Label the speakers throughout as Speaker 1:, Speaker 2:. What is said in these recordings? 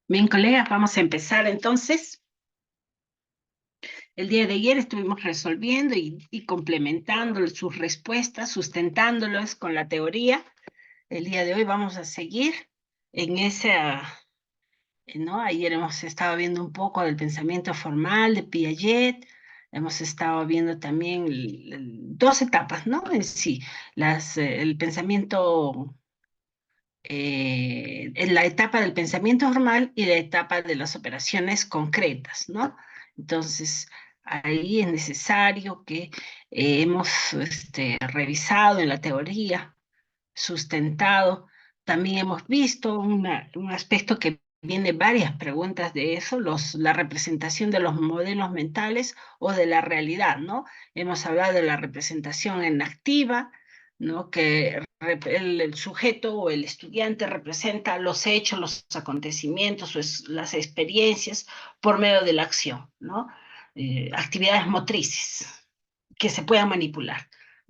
Speaker 1: Bien, colegas, vamos a empezar entonces. El día de ayer estuvimos resolviendo y complementando sus respuestas, sustentándolas con la teoría. El día de hoy vamos a seguir en esa, ¿no? Ayer hemos estado viendo un poco del pensamiento formal de Piaget. Hemos estado viendo también dos etapas, ¿no? En sí, el pensamiento en la etapa del pensamiento formal y la etapa de las operaciones concretas, ¿no? Entonces, ahí es necesario que hemos revisado en la teoría, sustentado, también hemos visto un aspecto que viene varias preguntas de eso, la representación de los modelos mentales o de la realidad, ¿no? Hemos hablado de la representación en activa, ¿no? Que el sujeto o el estudiante representa los hechos, los acontecimientos, las experiencias por medio de la acción, ¿no? Actividades motrices que se puedan manipular.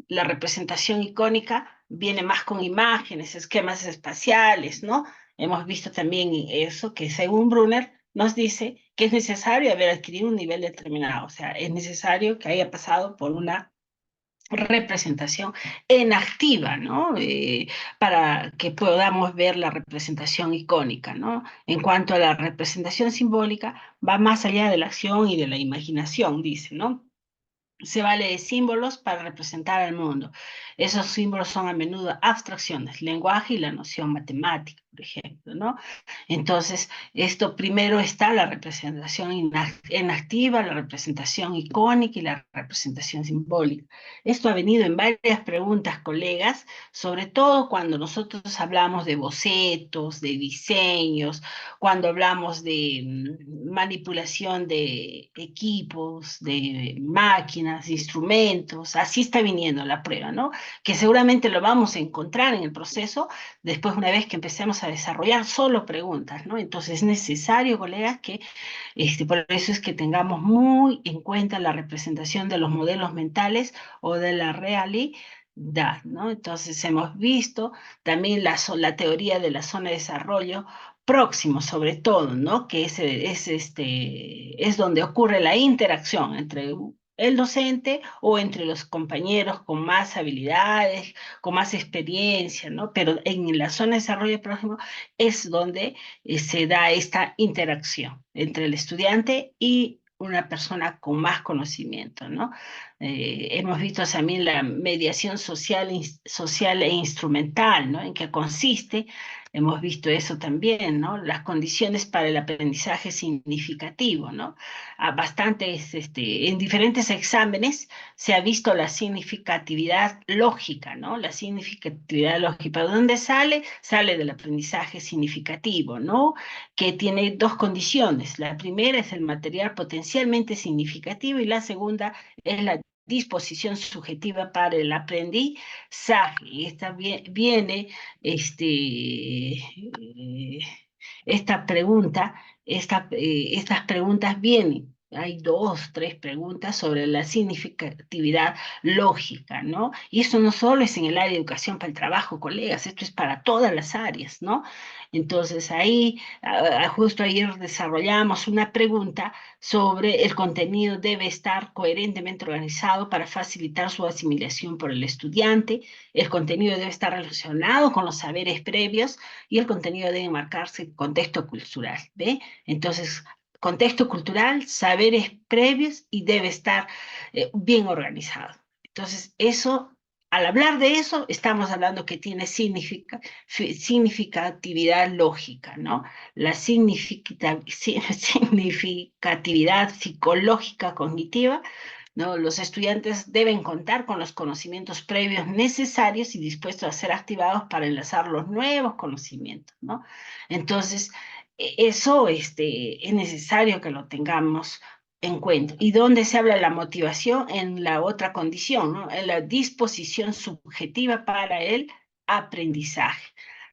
Speaker 1: La representación icónica viene más con imágenes, esquemas espaciales, ¿no? Hemos visto también eso que según Brunner nos dice que es necesario haber adquirido un nivel determinado, o sea, es necesario que haya pasado por una representación en activa, ¿no? Para que podamos ver la representación icónica, ¿no? En cuanto a la representación simbólica, va más allá de la acción y de la imaginación, dice, ¿no? Se vale de símbolos para representar al mundo. Esos símbolos son a menudo abstracciones, lenguaje y la noción matemática, por ejemplo, ¿no? Entonces, esto primero está la representación en activa, la representación icónica y la representación simbólica. Esto ha venido en varias preguntas, colegas, sobre todo cuando nosotros hablamos de bocetos, de diseños, cuando hablamos de manipulación de equipos, de máquinas, de instrumentos, así está viniendo la prueba, ¿no? Que seguramente lo vamos a encontrar en el proceso después una vez que empecemos a desarrollar solo preguntas, ¿no? Entonces es necesario, colegas, que por eso es que tengamos muy en cuenta la representación de los modelos mentales o de la realidad, ¿no? Entonces hemos visto también la teoría de la zona de desarrollo próximo, sobre todo, ¿no? Que es donde ocurre la interacción entre el docente o entre los compañeros con más habilidades, con más experiencia, ¿no? Pero en la zona de desarrollo próximo es donde se da esta interacción entre el estudiante y una persona con más conocimiento, ¿no? Hemos visto también la mediación social e instrumental, ¿no? En qué consiste. Hemos visto eso también, ¿no? Las condiciones para el aprendizaje significativo, ¿no? En diferentes exámenes se ha visto la significatividad lógica, ¿no? La significatividad lógica. ¿De dónde sale? Sale del aprendizaje significativo, ¿no? Que tiene dos condiciones. La primera es el material potencialmente significativo y la segunda es la disposición subjetiva para el aprendizaje. Y esta viene, esta pregunta, estas preguntas vienen. Hay dos, tres preguntas sobre la significatividad lógica, ¿no? Y eso no solo es en el área de educación para el trabajo, colegas, esto es para todas las áreas, ¿no? Entonces ahí, justo ayer desarrollamos una pregunta sobre el contenido debe estar coherentemente organizado para facilitar su asimilación por el estudiante, el contenido debe estar relacionado con los saberes previos y el contenido debe marcarse en contexto cultural, ¿ve? Entonces, contexto cultural, saberes previos y debe estar bien organizado. Entonces, eso, al hablar de eso, estamos hablando que tiene significatividad lógica, ¿no? La significatividad psicológica cognitiva, ¿no? Los estudiantes deben contar con los conocimientos previos necesarios y dispuestos a ser activados para enlazar los nuevos conocimientos, ¿no? Entonces, eso es necesario que lo tengamos en cuenta. ¿Y dónde se habla de la motivación? En la otra condición, ¿no? En la disposición subjetiva para el aprendizaje,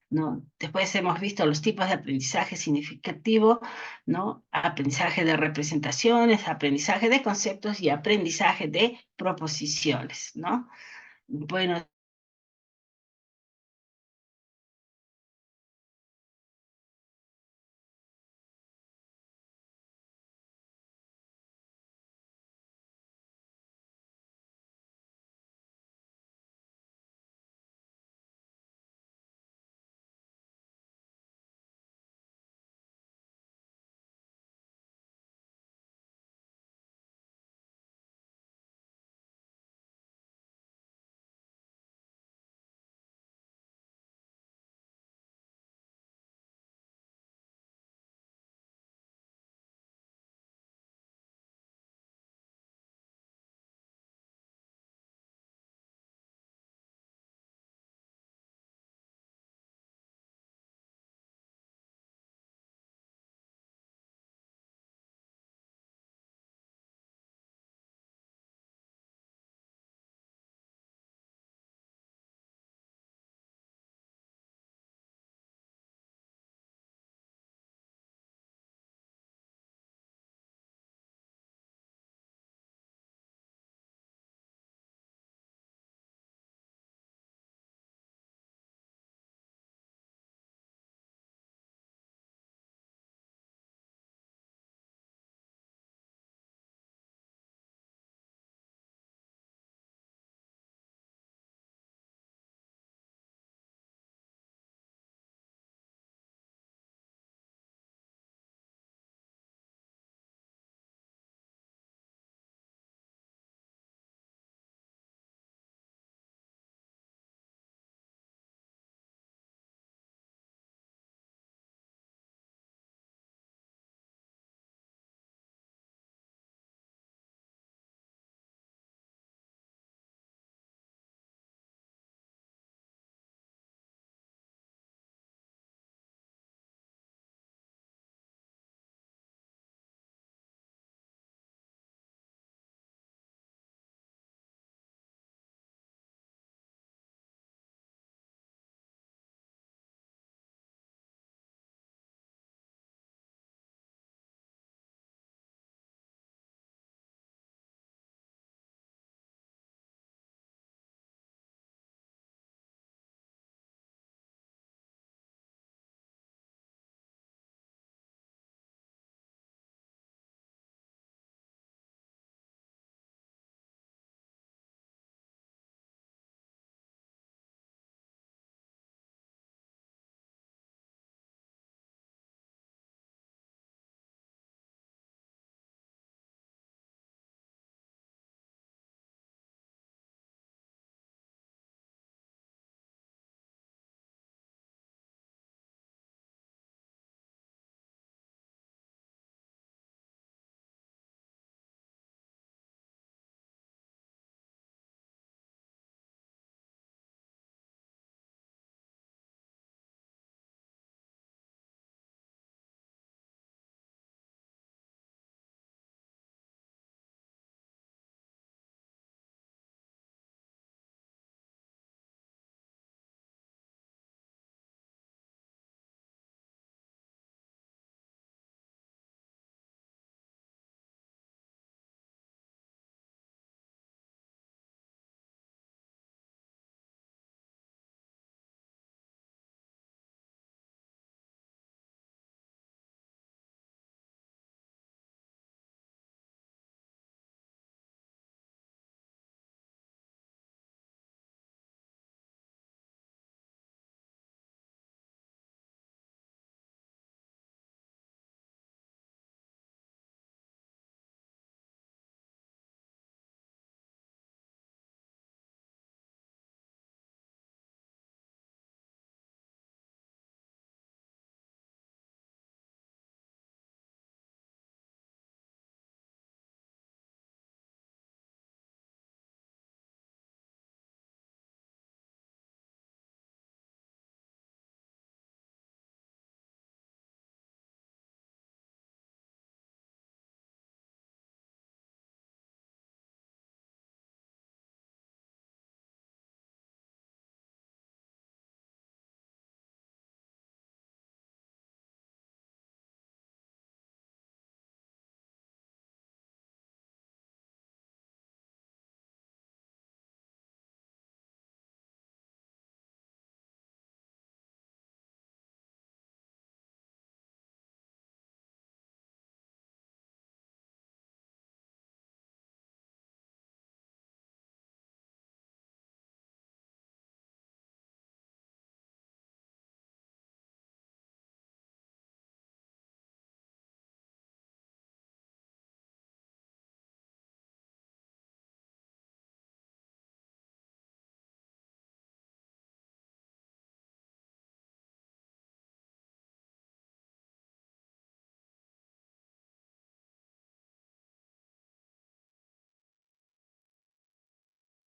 Speaker 1: ¿no? Después hemos visto los tipos de aprendizaje significativo, ¿no? Aprendizaje de representaciones, aprendizaje de conceptos y aprendizaje de proposiciones, ¿no? Bueno,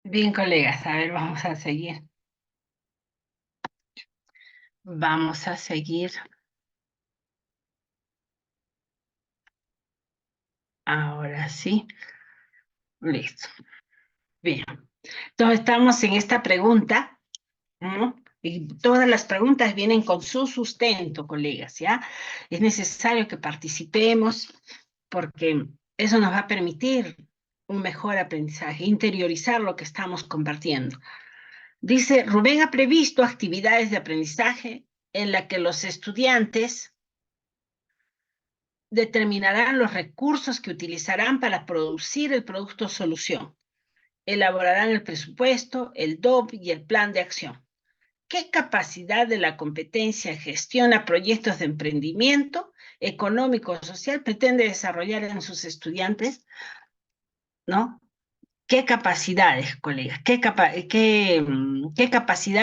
Speaker 1: Bien, colegas, a ver, vamos a seguir. Vamos a seguir. Ahora sí. Listo. Bien. Entonces estamos en esta pregunta, ¿no? Y todas las preguntas vienen con su sustento, colegas, ¿ya? Es necesario que participemos porque eso nos va a permitir un mejor aprendizaje, interiorizar lo que estamos compartiendo. Dice, Rubén ha previsto actividades de aprendizaje en la que los estudiantes determinarán los recursos que utilizarán para producir el producto solución. Elaborarán el presupuesto, el DOP y el plan de acción. ¿Qué capacidad de la competencia gestiona proyectos de emprendimiento económico o social pretende desarrollar en sus estudiantes? ¿No? ¿Qué capacidades, colegas? ¿Qué capacidad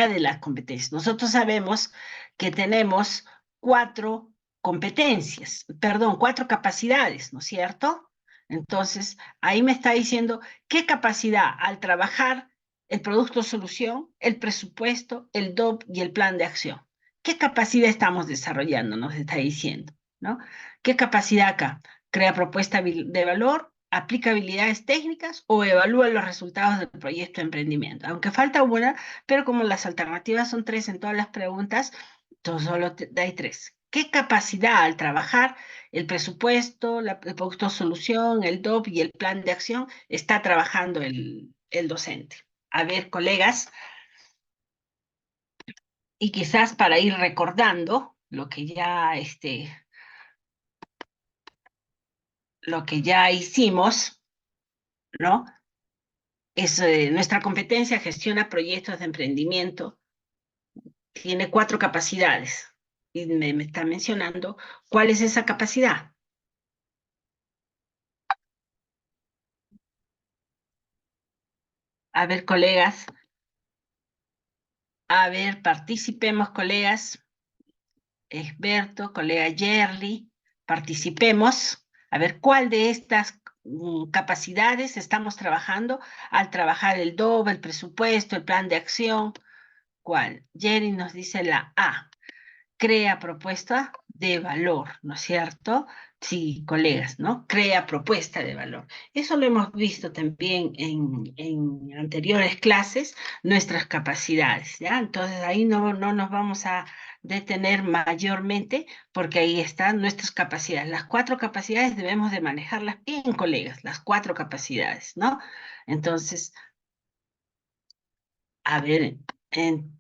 Speaker 1: de las competencias? Nosotros sabemos que tenemos cuatro competencias, perdón, cuatro capacidades, ¿no es cierto? Entonces, ahí me está diciendo qué capacidad al trabajar el producto solución, el presupuesto, el DOP y el plan de acción. ¿Qué capacidad estamos desarrollando? Nos está diciendo, ¿no? ¿Qué capacidad acá? Crea propuesta de valor, aplica habilidades técnicas o evalúa los resultados del proyecto de emprendimiento. Aunque falta una, pero como las alternativas son tres en todas las preguntas, entonces solo hay tres. ¿Qué capacidad al trabajar el presupuesto, el producto solución, el DOP y el plan de acción está trabajando el docente? A ver, colegas, y quizás para ir recordando lo que ya hicimos, ¿no? Es, nuestra competencia gestiona proyectos de emprendimiento, tiene cuatro capacidades. Y me está mencionando cuál es esa capacidad. A ver, colegas, a ver, participemos, colegas. Experto, colega Yerli, participemos. A ver, ¿cuál de estas capacidades estamos trabajando al trabajar el DOB, el presupuesto, el plan de acción? ¿Cuál? Jerry nos dice la A. Crea propuesta de valor, ¿no es cierto? Sí, colegas, ¿no? Crea propuesta de valor. Eso lo hemos visto también en anteriores clases, nuestras capacidades, ¿ya? Entonces ahí no nos vamos a detener mayormente porque ahí están nuestras capacidades. Las cuatro capacidades debemos de manejarlas bien, colegas, las cuatro capacidades, ¿no? Entonces, a ver, en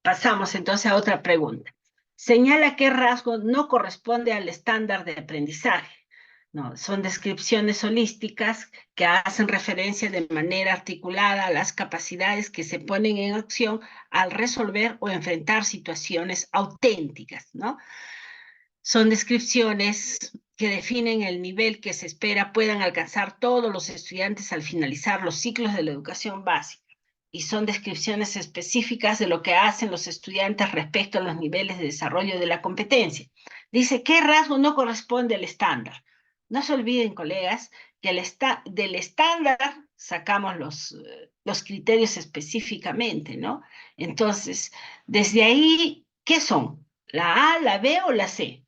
Speaker 1: pasamos entonces a otra pregunta. Señala qué rasgo no corresponde al estándar de aprendizaje. No, son descripciones holísticas que hacen referencia de manera articulada a las capacidades que se ponen en acción al resolver o enfrentar situaciones auténticas, ¿no? Son descripciones que definen el nivel que se espera puedan alcanzar todos los estudiantes al finalizar los ciclos de la educación básica. Y son descripciones específicas de lo que hacen los estudiantes respecto a los niveles de desarrollo de la competencia. Dice, ¿qué rasgo no corresponde al estándar? No se olviden, colegas, que del estándar sacamos los criterios específicamente, ¿no? Entonces, desde ahí, ¿qué son? ¿La A, la B o la C?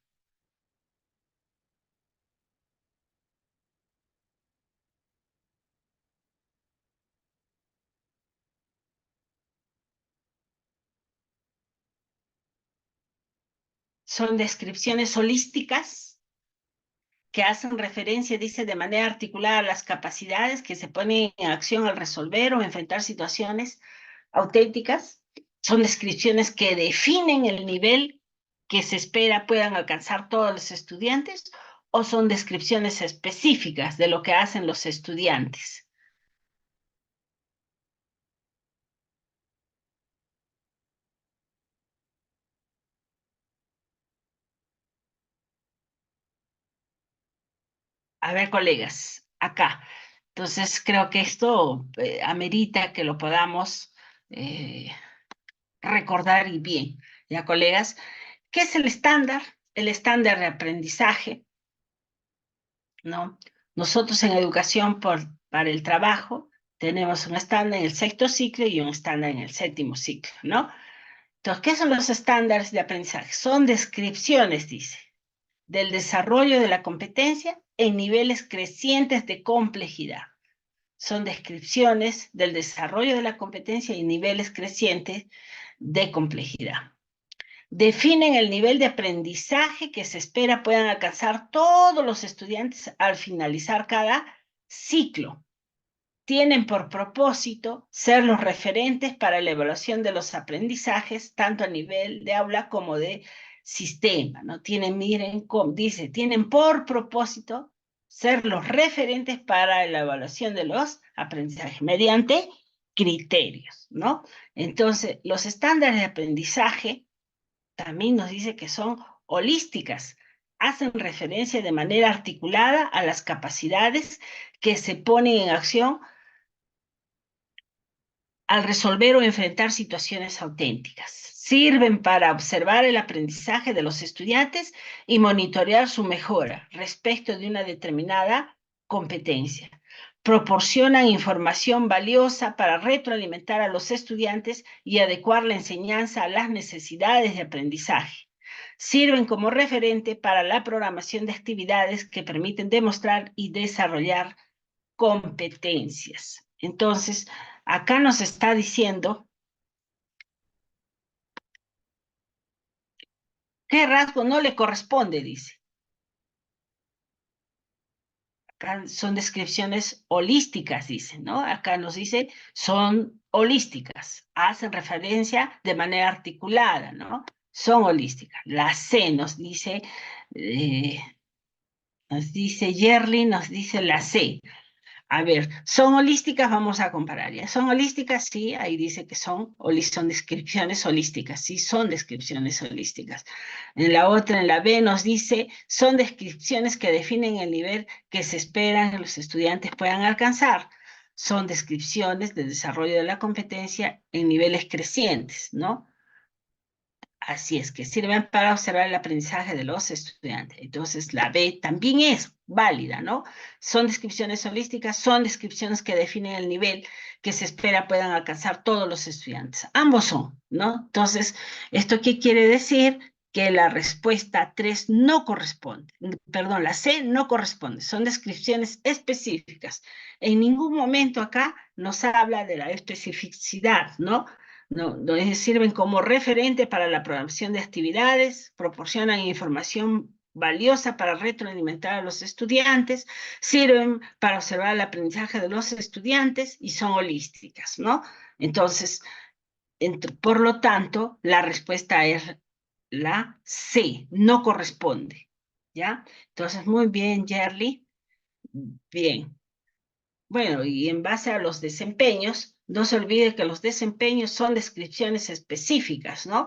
Speaker 1: Son descripciones holísticas que hacen referencia, dice, de manera articulada a las capacidades que se ponen en acción al resolver o enfrentar situaciones auténticas. Son descripciones que definen el nivel que se espera puedan alcanzar todos los estudiantes o son descripciones específicas de lo que hacen los estudiantes. A ver, colegas, acá. Entonces, creo que esto amerita que lo podamos recordar y bien. ¿Ya, colegas? ¿Qué es el estándar? El estándar de aprendizaje, ¿no? Nosotros en educación para el trabajo Tenemos un estándar en el sexto ciclo y un estándar en el séptimo ciclo, ¿no? Entonces, ¿qué son los estándares de aprendizaje? Son descripciones, dice, del desarrollo de la competencia en niveles crecientes de complejidad. Son descripciones del desarrollo de la competencia en niveles crecientes de complejidad. Definen el nivel de aprendizaje que se espera puedan alcanzar todos los estudiantes al finalizar cada ciclo. Tienen por propósito ser los referentes para la evaluación de los aprendizajes, tanto a nivel de aula como de sistema, ¿no? Miren, dice, tienen por propósito ser los referentes para la evaluación de los aprendizajes mediante criterios, ¿no? Entonces, los estándares de aprendizaje también nos dice que son holísticas, hacen referencia de manera articulada a las capacidades que se ponen en acción al resolver o enfrentar situaciones auténticas. Sirven para observar el aprendizaje de los estudiantes y monitorear su mejora respecto de una determinada competencia. Proporcionan información valiosa para retroalimentar a los estudiantes y adecuar la enseñanza a las necesidades de aprendizaje. Sirven como referente para la programación de actividades que permiten demostrar y desarrollar competencias. Entonces, acá nos está diciendo qué rasgo no le corresponde, dice. Acá son descripciones holísticas, dice, ¿no? Acá nos dice, son holísticas, hacen referencia de manera articulada, ¿no? Son holísticas. La C nos dice Yerli, nos dice la C. A ver, ¿son holísticas? Vamos a comparar, ¿ya? ¿Son holísticas? Sí, ahí dice que son descripciones holísticas, sí, son descripciones holísticas. En la otra, en la B, nos dice, son descripciones que definen el nivel que se esperan que los estudiantes puedan alcanzar. Son descripciones de desarrollo de la competencia en niveles crecientes, ¿no? Así es, que sirven para observar el aprendizaje de los estudiantes. Entonces, la B también es válida, ¿no? Son descripciones holísticas, son descripciones que definen el nivel que se espera puedan alcanzar todos los estudiantes. Ambos son, ¿no? Entonces, ¿esto qué quiere decir? Que la respuesta 3 no corresponde, perdón, la C no corresponde, son descripciones específicas. En ningún momento acá nos habla de la especificidad, ¿no? No, sirven como referente para la programación de actividades, proporcionan información valiosa para retroalimentar a los estudiantes, sirven para observar el aprendizaje de los estudiantes y son holísticas, ¿no? Entonces, por lo tanto, la respuesta es la C, no corresponde, ¿ya? Entonces, muy bien, Yerly, bien. Bueno, y en base a los desempeños, no se olvide que los desempeños son descripciones específicas, ¿no?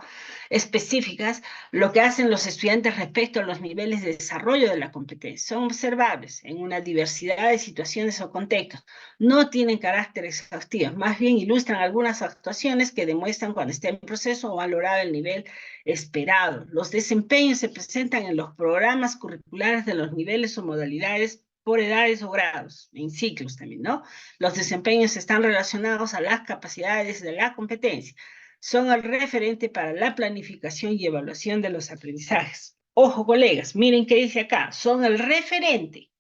Speaker 1: Específicas, lo que hacen los estudiantes respecto a los niveles de desarrollo de la competencia. Son observables en una diversidad de situaciones o contextos. No tienen carácter exhaustivo, más bien ilustran algunas actuaciones que demuestran cuando está en proceso o valorado el nivel esperado. Los desempeños se presentan en los programas curriculares de los niveles o modalidades por edades o grados, en ciclos también, ¿no? Los desempeños están relacionados a las capacidades de la competencia. Son el referente para la planificación y evaluación de los aprendizajes. Ojo, colegas, miren qué dice acá. Son el referente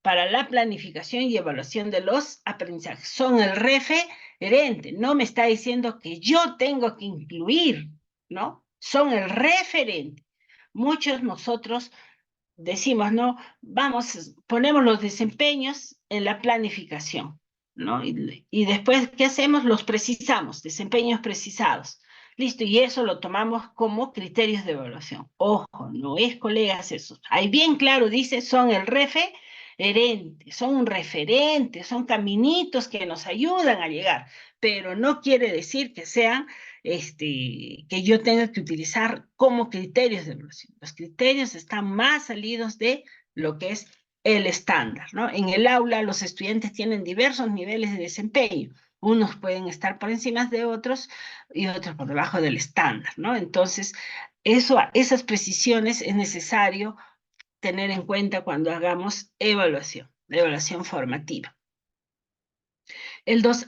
Speaker 1: para la planificación y evaluación de los aprendizajes. Son el referente. No me está diciendo que yo tengo que incluir, ¿no? Son el referente. Muchos nosotros decimos, ¿no? Vamos, ponemos los desempeños en la planificación, ¿no? Y después, ¿qué hacemos? Los precisamos, desempeños precisados. Listo, y eso lo tomamos como criterios de evaluación. Ojo, no es, colegas, eso. Ahí bien claro dice, son el referente, son un referente, son caminitos que nos ayudan a llegar, pero no quiere decir que sean que yo tenga que utilizar como criterios de evaluación. Los criterios están más salidos de lo que es el estándar, ¿no? En el aula los estudiantes tienen diversos niveles de desempeño. Unos pueden estar por encima de otros y otros por debajo del estándar, ¿no? Entonces, esas precisiones es necesario tener en cuenta cuando hagamos evaluación formativa.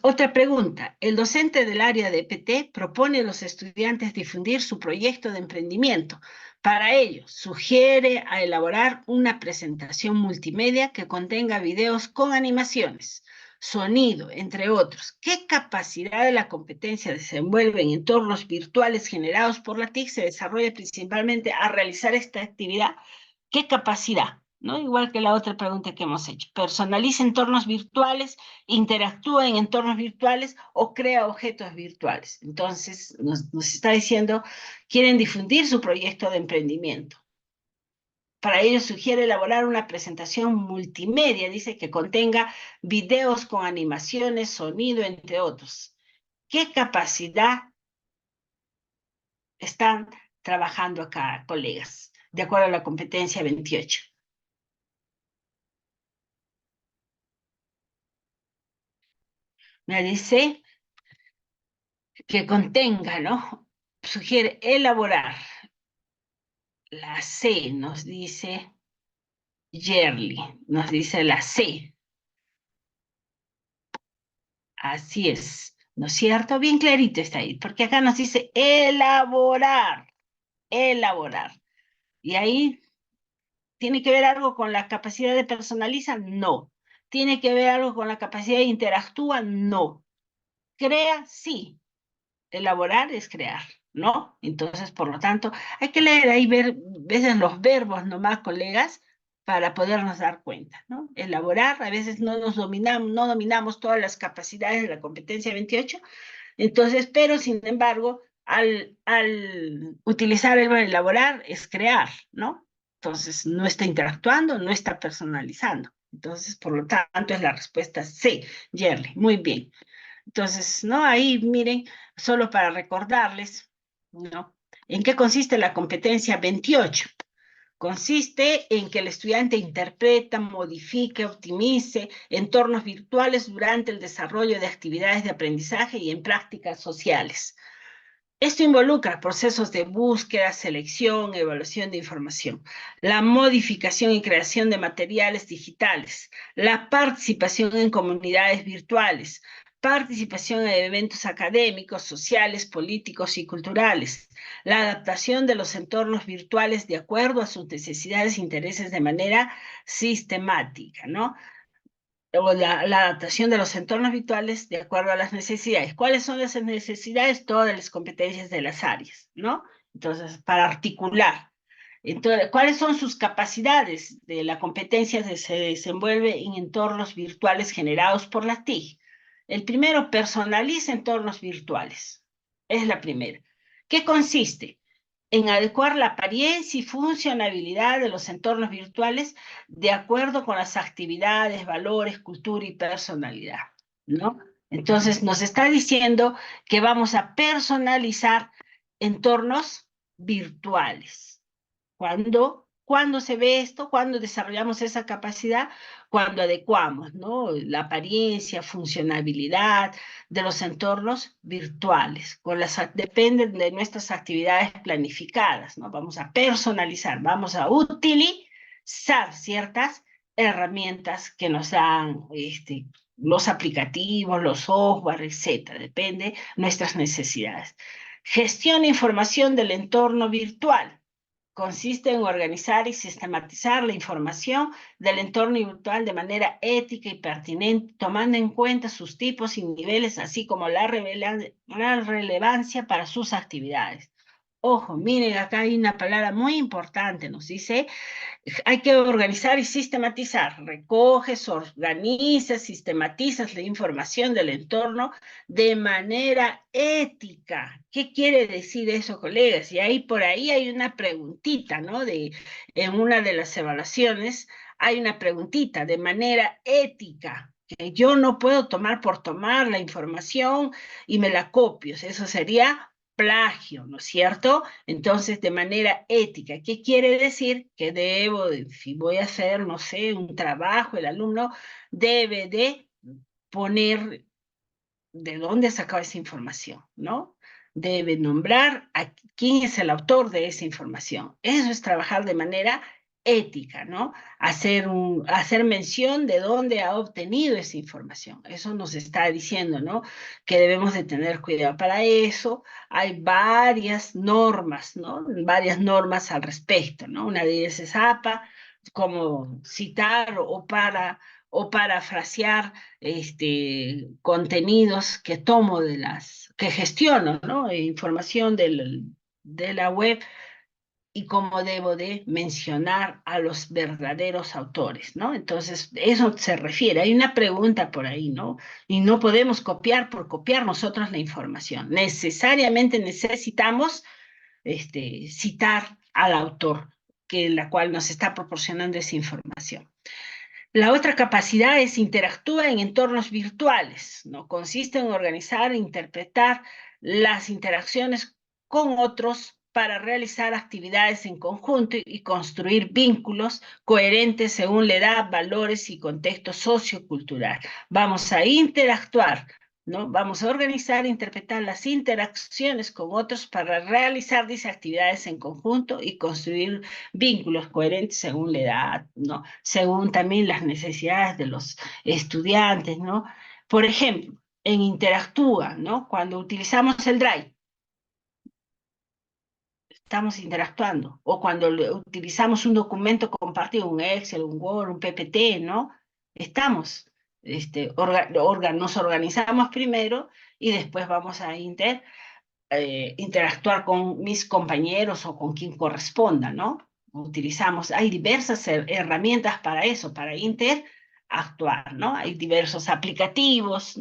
Speaker 1: Otra pregunta. El docente del área de EPT propone a los estudiantes difundir su proyecto de emprendimiento. Para ello, sugiere a elaborar una presentación multimedia que contenga videos con animaciones, sonido, entre otros. ¿Qué capacidad de la competencia desenvuelve en entornos virtuales generados por la TIC se desarrolla principalmente a realizar esta actividad? ¿Qué capacidad? ¿No? Igual que la otra pregunta que hemos hecho. ¿Personaliza entornos virtuales, interactúa en entornos virtuales o crea objetos virtuales? Entonces, nos está diciendo, quieren difundir su proyecto de emprendimiento. Para ello sugiere elaborar una presentación multimedia, dice que contenga videos con animaciones, sonido, entre otros. ¿Qué capacidad están trabajando acá, colegas? De acuerdo a la competencia 28. Me dice que contenga, ¿no? Sugiere elaborar. La C nos dice Yerli, nos dice la C. Así es, ¿no es cierto? Bien clarito está ahí, porque acá nos dice elaborar, elaborar. Y ahí, ¿tiene que ver algo con la capacidad de personalizar? No. ¿Tiene que ver algo con la capacidad de interactúa? No. ¿Crea? Sí. Elaborar es crear, ¿no? Entonces, por lo tanto, hay que leer ahí, ver veces los verbos nomás, colegas, para podernos dar cuenta, ¿no? Elaborar, a veces no dominamos todas las capacidades de la competencia 28, entonces, pero sin embargo, al utilizar el verbo elaborar es crear, ¿no? Entonces, no está interactuando, no está personalizando. Entonces, por lo tanto, es la respuesta C, Yerly. Muy bien. Entonces, ¿no? Ahí miren, solo para recordarles, ¿no? ¿En qué consiste la competencia 28? Consiste en que el estudiante interpreta, modifique, optimice entornos virtuales durante el desarrollo de actividades de aprendizaje y en prácticas sociales. Esto involucra procesos de búsqueda, selección, evaluación de información, la modificación y creación de materiales digitales, la participación en comunidades virtuales, participación en eventos académicos, sociales, políticos y culturales, la adaptación de los entornos virtuales de acuerdo a sus necesidades e intereses de manera sistemática, ¿no? O la adaptación de los entornos virtuales de acuerdo a las necesidades. ¿Cuáles son esas necesidades? Todas las competencias de las áreas, ¿no? Entonces, para articular. Entonces, ¿cuáles son sus capacidades de la competencia que se desenvuelve en entornos virtuales generados por la TIC? El primero, personaliza entornos virtuales. Es la primera. ¿Qué consiste? En adecuar la apariencia y funcionalidad de los entornos virtuales de acuerdo con las actividades, valores, cultura y personalidad, ¿no? Entonces nos está diciendo que vamos a personalizar entornos virtuales. ¿Cuándo se ve esto? ¿Cuándo desarrollamos esa capacidad? Cuando adecuamos, ¿no? La apariencia, funcionalidad de los entornos virtuales. Dependen de nuestras actividades planificadas, ¿no? Vamos a personalizar, vamos a utilizar ciertas herramientas que nos dan los aplicativos, los software, etcétera. Depende de nuestras necesidades. Gestión e información del entorno virtual. Consiste en organizar y sistematizar la información del entorno virtual de manera ética y pertinente, tomando en cuenta sus tipos y niveles, así como la relevancia para sus actividades. Ojo, miren, acá hay una palabra muy importante, nos dice hay que organizar y sistematizar. Recoges, organizas, sistematizas la información del entorno de manera ética. ¿Qué quiere decir eso, colegas? Y ahí por ahí hay una preguntita, ¿no? En una de las evaluaciones hay una preguntita de manera ética. Que yo no puedo tomar por tomar la información y me la copio. Eso sería plagio, ¿no es cierto? Entonces, de manera ética, ¿qué quiere decir? Que si voy a hacer, no sé, un trabajo, el alumno debe de poner de dónde ha sacado esa información, ¿no? Debe nombrar a quién es el autor de esa información. Eso es trabajar de manera ética, ¿no? Hacer mención de dónde ha obtenido esa información. Eso nos está diciendo, ¿no? Que debemos de tener cuidado. Para eso hay varias normas, ¿no? Varias normas al respecto, ¿no? Una de ellas es APA, como citar o parafrasear contenidos que tomo que gestiono, ¿no? Información de la web y cómo debo de mencionar a los verdaderos autores, ¿no? Entonces, eso se refiere. Hay una pregunta por ahí, ¿no? Y no podemos copiar por copiar nosotros la información. Necesariamente necesitamos citar al autor, la cual nos está proporcionando esa información. La otra capacidad es interactúa en entornos virtuales, ¿no? Consiste en organizar e interpretar las interacciones con otros para realizar actividades en conjunto y construir vínculos coherentes según la edad, valores y contexto sociocultural. Vamos a interactuar, ¿no? Vamos a organizar e interpretar las interacciones con otros para realizar dichas actividades en conjunto y construir vínculos coherentes según la edad, ¿no? Según también las necesidades de los estudiantes, ¿no? Por ejemplo, en Interactúa, ¿no? Cuando utilizamos el Drive, estamos interactuando, o cuando utilizamos un documento compartido, un Excel, un Word, un PPT, ¿no? Estamos, nos organizamos primero y después vamos a interactuar con mis compañeros o con quien corresponda, ¿no? Utilizamos, hay diversas herramientas para eso, para interactuar, ¿no? Hay diversos aplicativos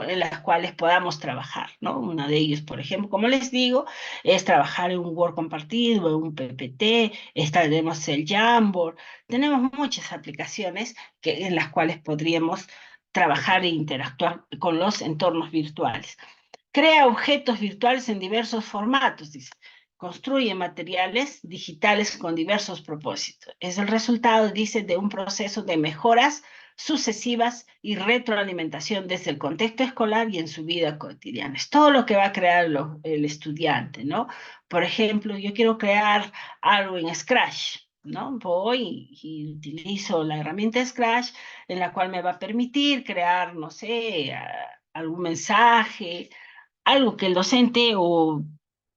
Speaker 1: en las cuales podamos trabajar, ¿no? Uno de ellos, por ejemplo, como les digo, es trabajar en un Word compartido, en un PPT, tenemos el Jamboard, tenemos muchas aplicaciones en las cuales podríamos trabajar e interactuar con los entornos virtuales. Crea objetos virtuales en diversos formatos, dice. Construye materiales digitales con diversos propósitos. Es el resultado, dice, de un proceso de mejoras sucesivas y retroalimentación desde el contexto escolar y en su vida cotidiana. Es todo lo que va a crear el estudiante, ¿no? Por ejemplo, yo quiero crear algo en Scratch, ¿no? Voy y utilizo la herramienta Scratch, en la cual me va a permitir crear, no sé, algún mensaje, algo que el docente o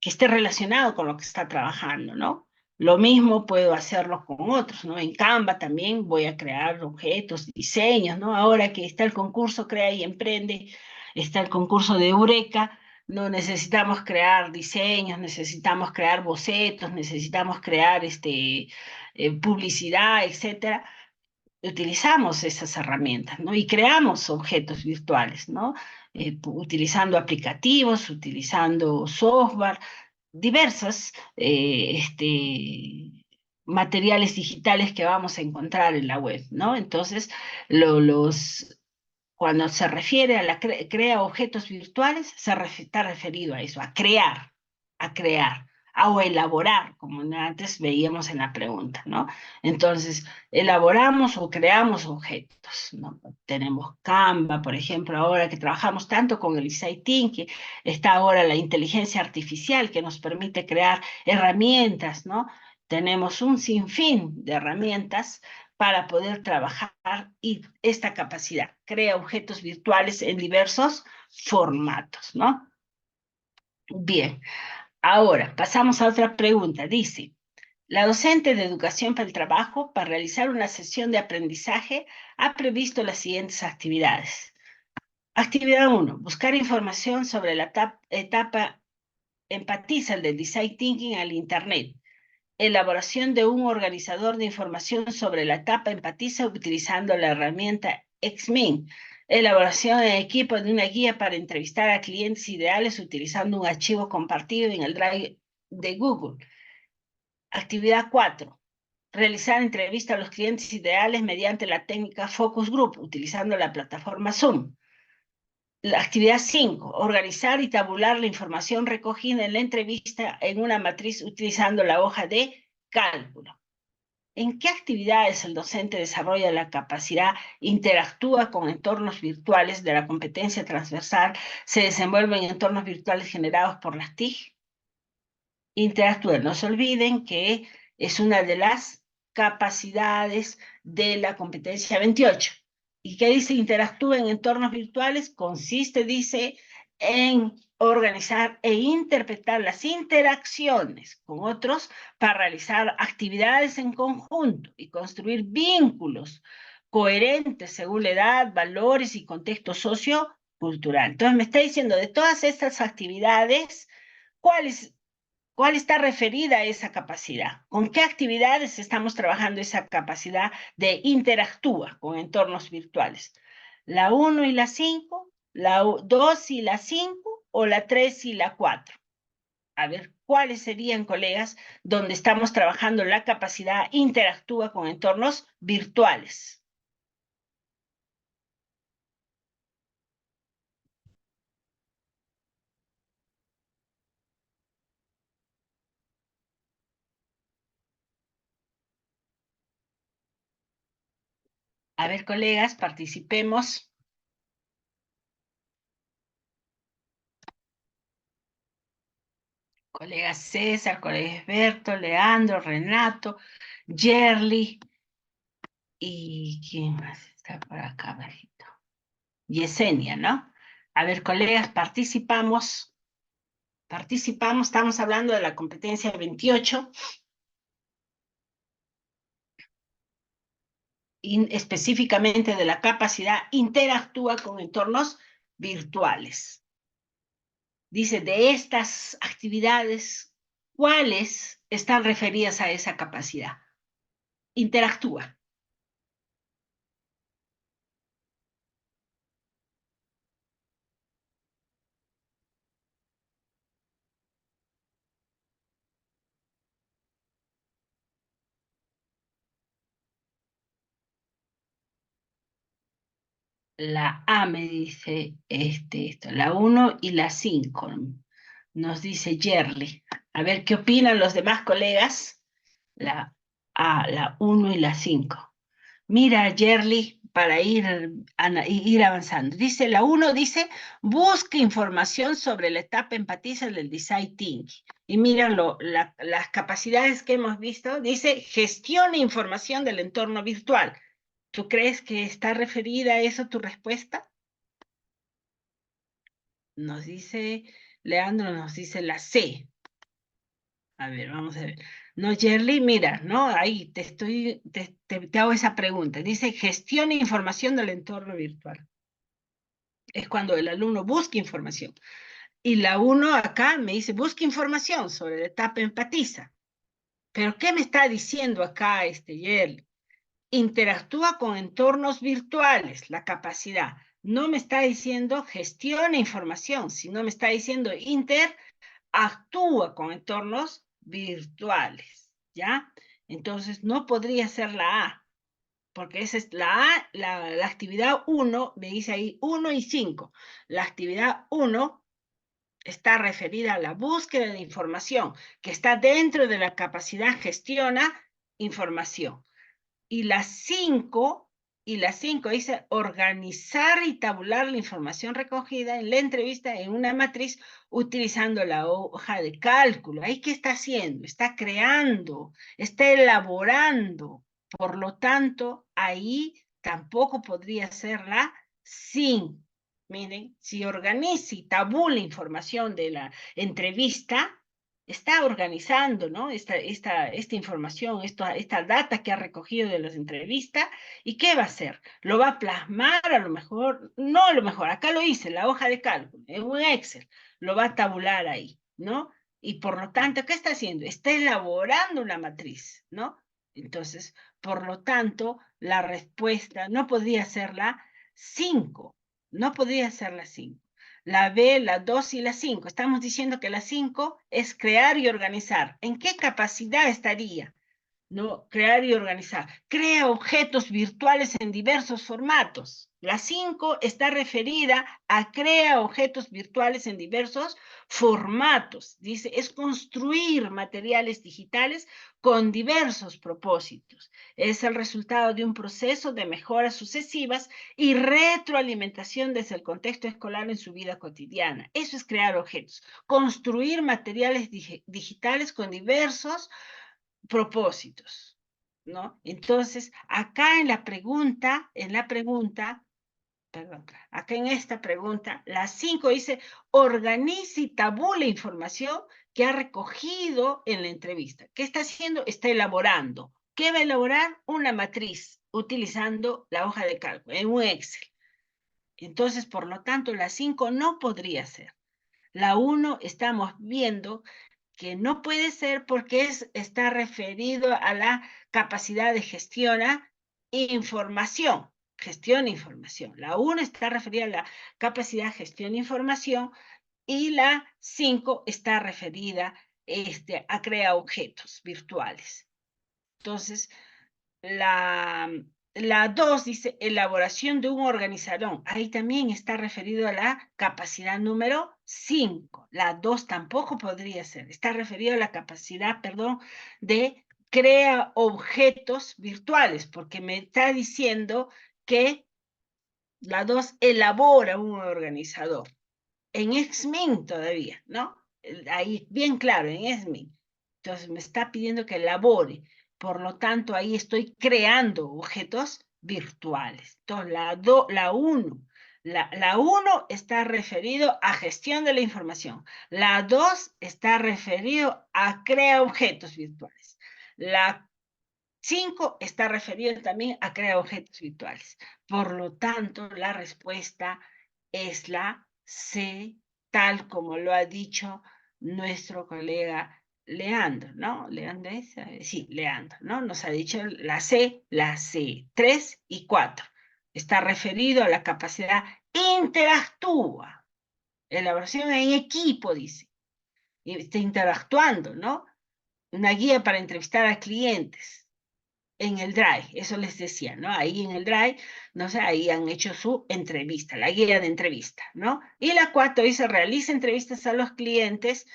Speaker 1: que esté relacionado con lo que está trabajando, ¿no? Lo mismo puedo hacerlo con otros, ¿no? En Canva también voy a crear objetos, diseños, ¿no? Ahora que está el concurso Crea y Emprende, está el concurso de Eureka, no necesitamos crear diseños, necesitamos crear bocetos, necesitamos crear publicidad, etcétera. Utilizamos esas herramientas, ¿no? Y creamos objetos virtuales, ¿no? Utilizando aplicativos, utilizando software, diversos materiales digitales que vamos a encontrar en la web, ¿no? Entonces, cuando se refiere a crea objetos virtuales, está referido a eso, a crear, o elaborar, como antes veíamos en la pregunta, ¿no? Entonces, elaboramos o creamos objetos, ¿no? Tenemos Canva, por ejemplo, ahora que trabajamos tanto con el Design Thinking, está ahora la inteligencia artificial que nos permite crear herramientas, ¿no? Tenemos un sinfín de herramientas para poder trabajar y esta capacidad crea objetos virtuales en diversos formatos, ¿no? Bien, ahora pasamos a otra pregunta. Dice, la docente de educación para el trabajo, para realizar una sesión de aprendizaje, ha previsto las siguientes actividades. Actividad 1, buscar información sobre la etapa empatiza el del design thinking al Internet. Elaboración de un organizador de información sobre la etapa empatiza utilizando la herramienta XMIN. Elaboración en equipo de una guía para entrevistar a clientes ideales utilizando un archivo compartido en el Drive de Google. Actividad 4. Realizar entrevista a los clientes ideales mediante la técnica Focus Group utilizando la plataforma Zoom. La actividad 5, organizar y tabular la información recogida en la entrevista en una matriz utilizando la hoja de cálculo. ¿En qué actividades el docente desarrolla la capacidad, interactúa con entornos virtuales de la competencia transversal, se desenvuelve en entornos virtuales generados por las TIC? Interactúa. No se olviden que es una de las capacidades de la competencia 28. ¿Y qué dice? Interactúa en entornos virtuales. Consiste, dice, en organizar e interpretar las interacciones con otros para realizar actividades en conjunto y construir vínculos coherentes según la edad, valores y contexto sociocultural. Entonces me está diciendo de todas estas actividades, ¿cuáles ¿cuál está referida a esa capacidad? ¿Con qué actividades estamos trabajando esa capacidad de interactúa con entornos virtuales? ¿La uno y la 5, la 2 y la 5 o la 3 y la 4? A ver, ¿cuáles serían, colegas, donde estamos trabajando la capacidad interactúa con entornos virtuales? A ver, colegas, participemos. Colega César, colega Esberto, Leandro, Renato, Yerli, ¿y quién más está por acá abajito? Yesenia, ¿no? A ver, colegas, participamos, estamos hablando de la competencia 28, y específicamente de la capacidad interactúa con entornos virtuales. Dice, de estas actividades, ¿cuáles están referidas a esa capacidad? Interactúa. La A me dice esto, la 1 y la 5, nos dice Yerli. A ver qué opinan los demás colegas. La A, la 1 y la 5. Mira, Yerli, para ir avanzando. Dice, la 1 dice, busca información sobre la etapa empatiza del design thinking. Y mira las capacidades que hemos visto. Dice, gestiona información del entorno virtual. ¿Tú crees que está referida a eso tu respuesta? Nos dice, Leandro nos dice la C. A ver, vamos a ver. No, Yerly, mira, ¿no? Ahí te hago esa pregunta. Dice, gestiona información del entorno virtual. Es cuando el alumno busca información. Y la uno acá me dice, busca información sobre la etapa empatiza. Pero ¿qué me está diciendo acá Yerly? Interactúa con entornos virtuales, la capacidad. No me está diciendo gestiona información, sino me está diciendo interactúa con entornos virtuales, ¿ya? Entonces no podría ser la A, porque esa es la A, la actividad 1, me dice ahí 1 y 5. La actividad 1 está referida a la búsqueda de información, que está dentro de la capacidad gestiona información. Y las 5 dice organizar y tabular la información recogida en la entrevista en una matriz utilizando la hoja de cálculo. ¿Ahí qué está haciendo? Está creando, está elaborando. Por lo tanto, ahí tampoco podría ser la sin. Miren, si organiza y tabula información de la entrevista, está organizando, ¿no? Esta información, esta data que ha recogido de las entrevistas, ¿y qué va a hacer? Lo va a plasmar a lo mejor, no a lo mejor, acá lo hice, la hoja de cálculo, en un Excel, lo va a tabular ahí, ¿no? Y por lo tanto, ¿qué está haciendo? Está elaborando una matriz, ¿no? Entonces, por lo tanto, la respuesta no podría ser la 5, no podría ser la 5. La B, la 2 y la 5. Estamos diciendo que la 5 es crear y organizar. ¿En qué capacidad estaría? ¿No? Crear y organizar. Crea objetos virtuales en diversos formatos. La 5 está referida a crea objetos virtuales en diversos formatos. Dice, es construir materiales digitales con diversos propósitos. Es el resultado de un proceso de mejoras sucesivas y retroalimentación desde el contexto escolar en su vida cotidiana. Eso es crear objetos. Construir materiales digitales con diversos propósitos. ¿no? Entonces, acá perdón, acá en esta pregunta, la 5 dice, organiza y tabula información que ha recogido en la entrevista. ¿Qué está haciendo? Está elaborando. ¿Qué va a elaborar? Una matriz, utilizando la hoja de cálculo, en un Excel. Entonces, por lo tanto, la 5 no podría ser. La 1 estamos viendo que no puede ser porque está referido a la capacidad de información. Gestión de información. La 1 está referida a la capacidad de gestión de información y la 5 está referida a crear objetos virtuales. Entonces, la 2 dice elaboración de un organizador. Ahí también está referido a la capacidad número 5. La 2 tampoco podría ser. Está referido a la capacidad, perdón, de crea objetos virtuales, porque me está diciendo que la 2 elabora un organizador. En Xmin todavía, ¿no? Ahí, bien claro, en Xmin. Entonces me está pidiendo que elabore. Por lo tanto, ahí estoy creando objetos virtuales. Entonces, la 1. La 1 está referido a gestión de la información. La 2 está referido a crear objetos virtuales. La 5 está referido también a crear objetos virtuales. Por lo tanto, la respuesta es la C, tal como lo ha dicho nuestro colega Leandro, ¿no? ¿Leandro es? Sí, Leandro, ¿no? Nos ha dicho la C, 3 y 4. Está referido a la capacidad interactúa. Elaboración en equipo, dice. Y está interactuando, ¿no? Una guía para entrevistar a clientes en el Drive, eso les decía, ¿no? Ahí en el Drive, no sé, ahí han hecho su entrevista, la guía de entrevista, ¿no? Y la 4 dice, realiza entrevistas a los clientes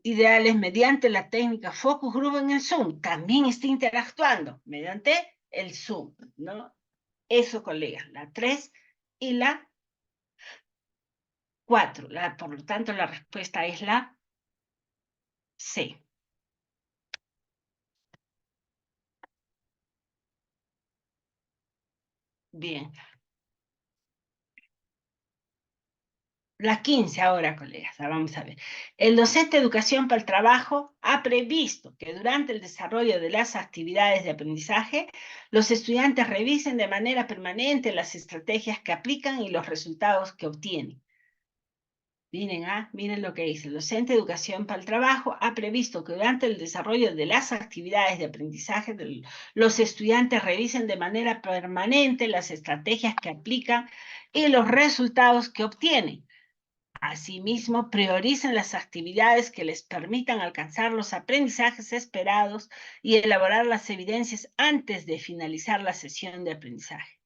Speaker 1: ideales mediante la técnica Focus Group en el Zoom. También está interactuando mediante el Zoom, ¿no? Eso, colegas, la 3 y la 4. Por lo tanto, la respuesta es la C. Bien. La 15 ahora, colegas, vamos a ver. El docente de educación para el trabajo ha previsto que durante el desarrollo de las actividades de aprendizaje, los estudiantes revisen de manera permanente las estrategias que aplican y los resultados que obtienen. Miren lo que dice. El docente de educación para el trabajo ha previsto que durante el desarrollo de las actividades de aprendizaje, los estudiantes revisen de manera permanente las estrategias que aplican y los resultados que obtienen. Asimismo, prioricen las actividades que les permitan alcanzar los aprendizajes esperados y elaborar las evidencias antes de finalizar la sesión de aprendizaje.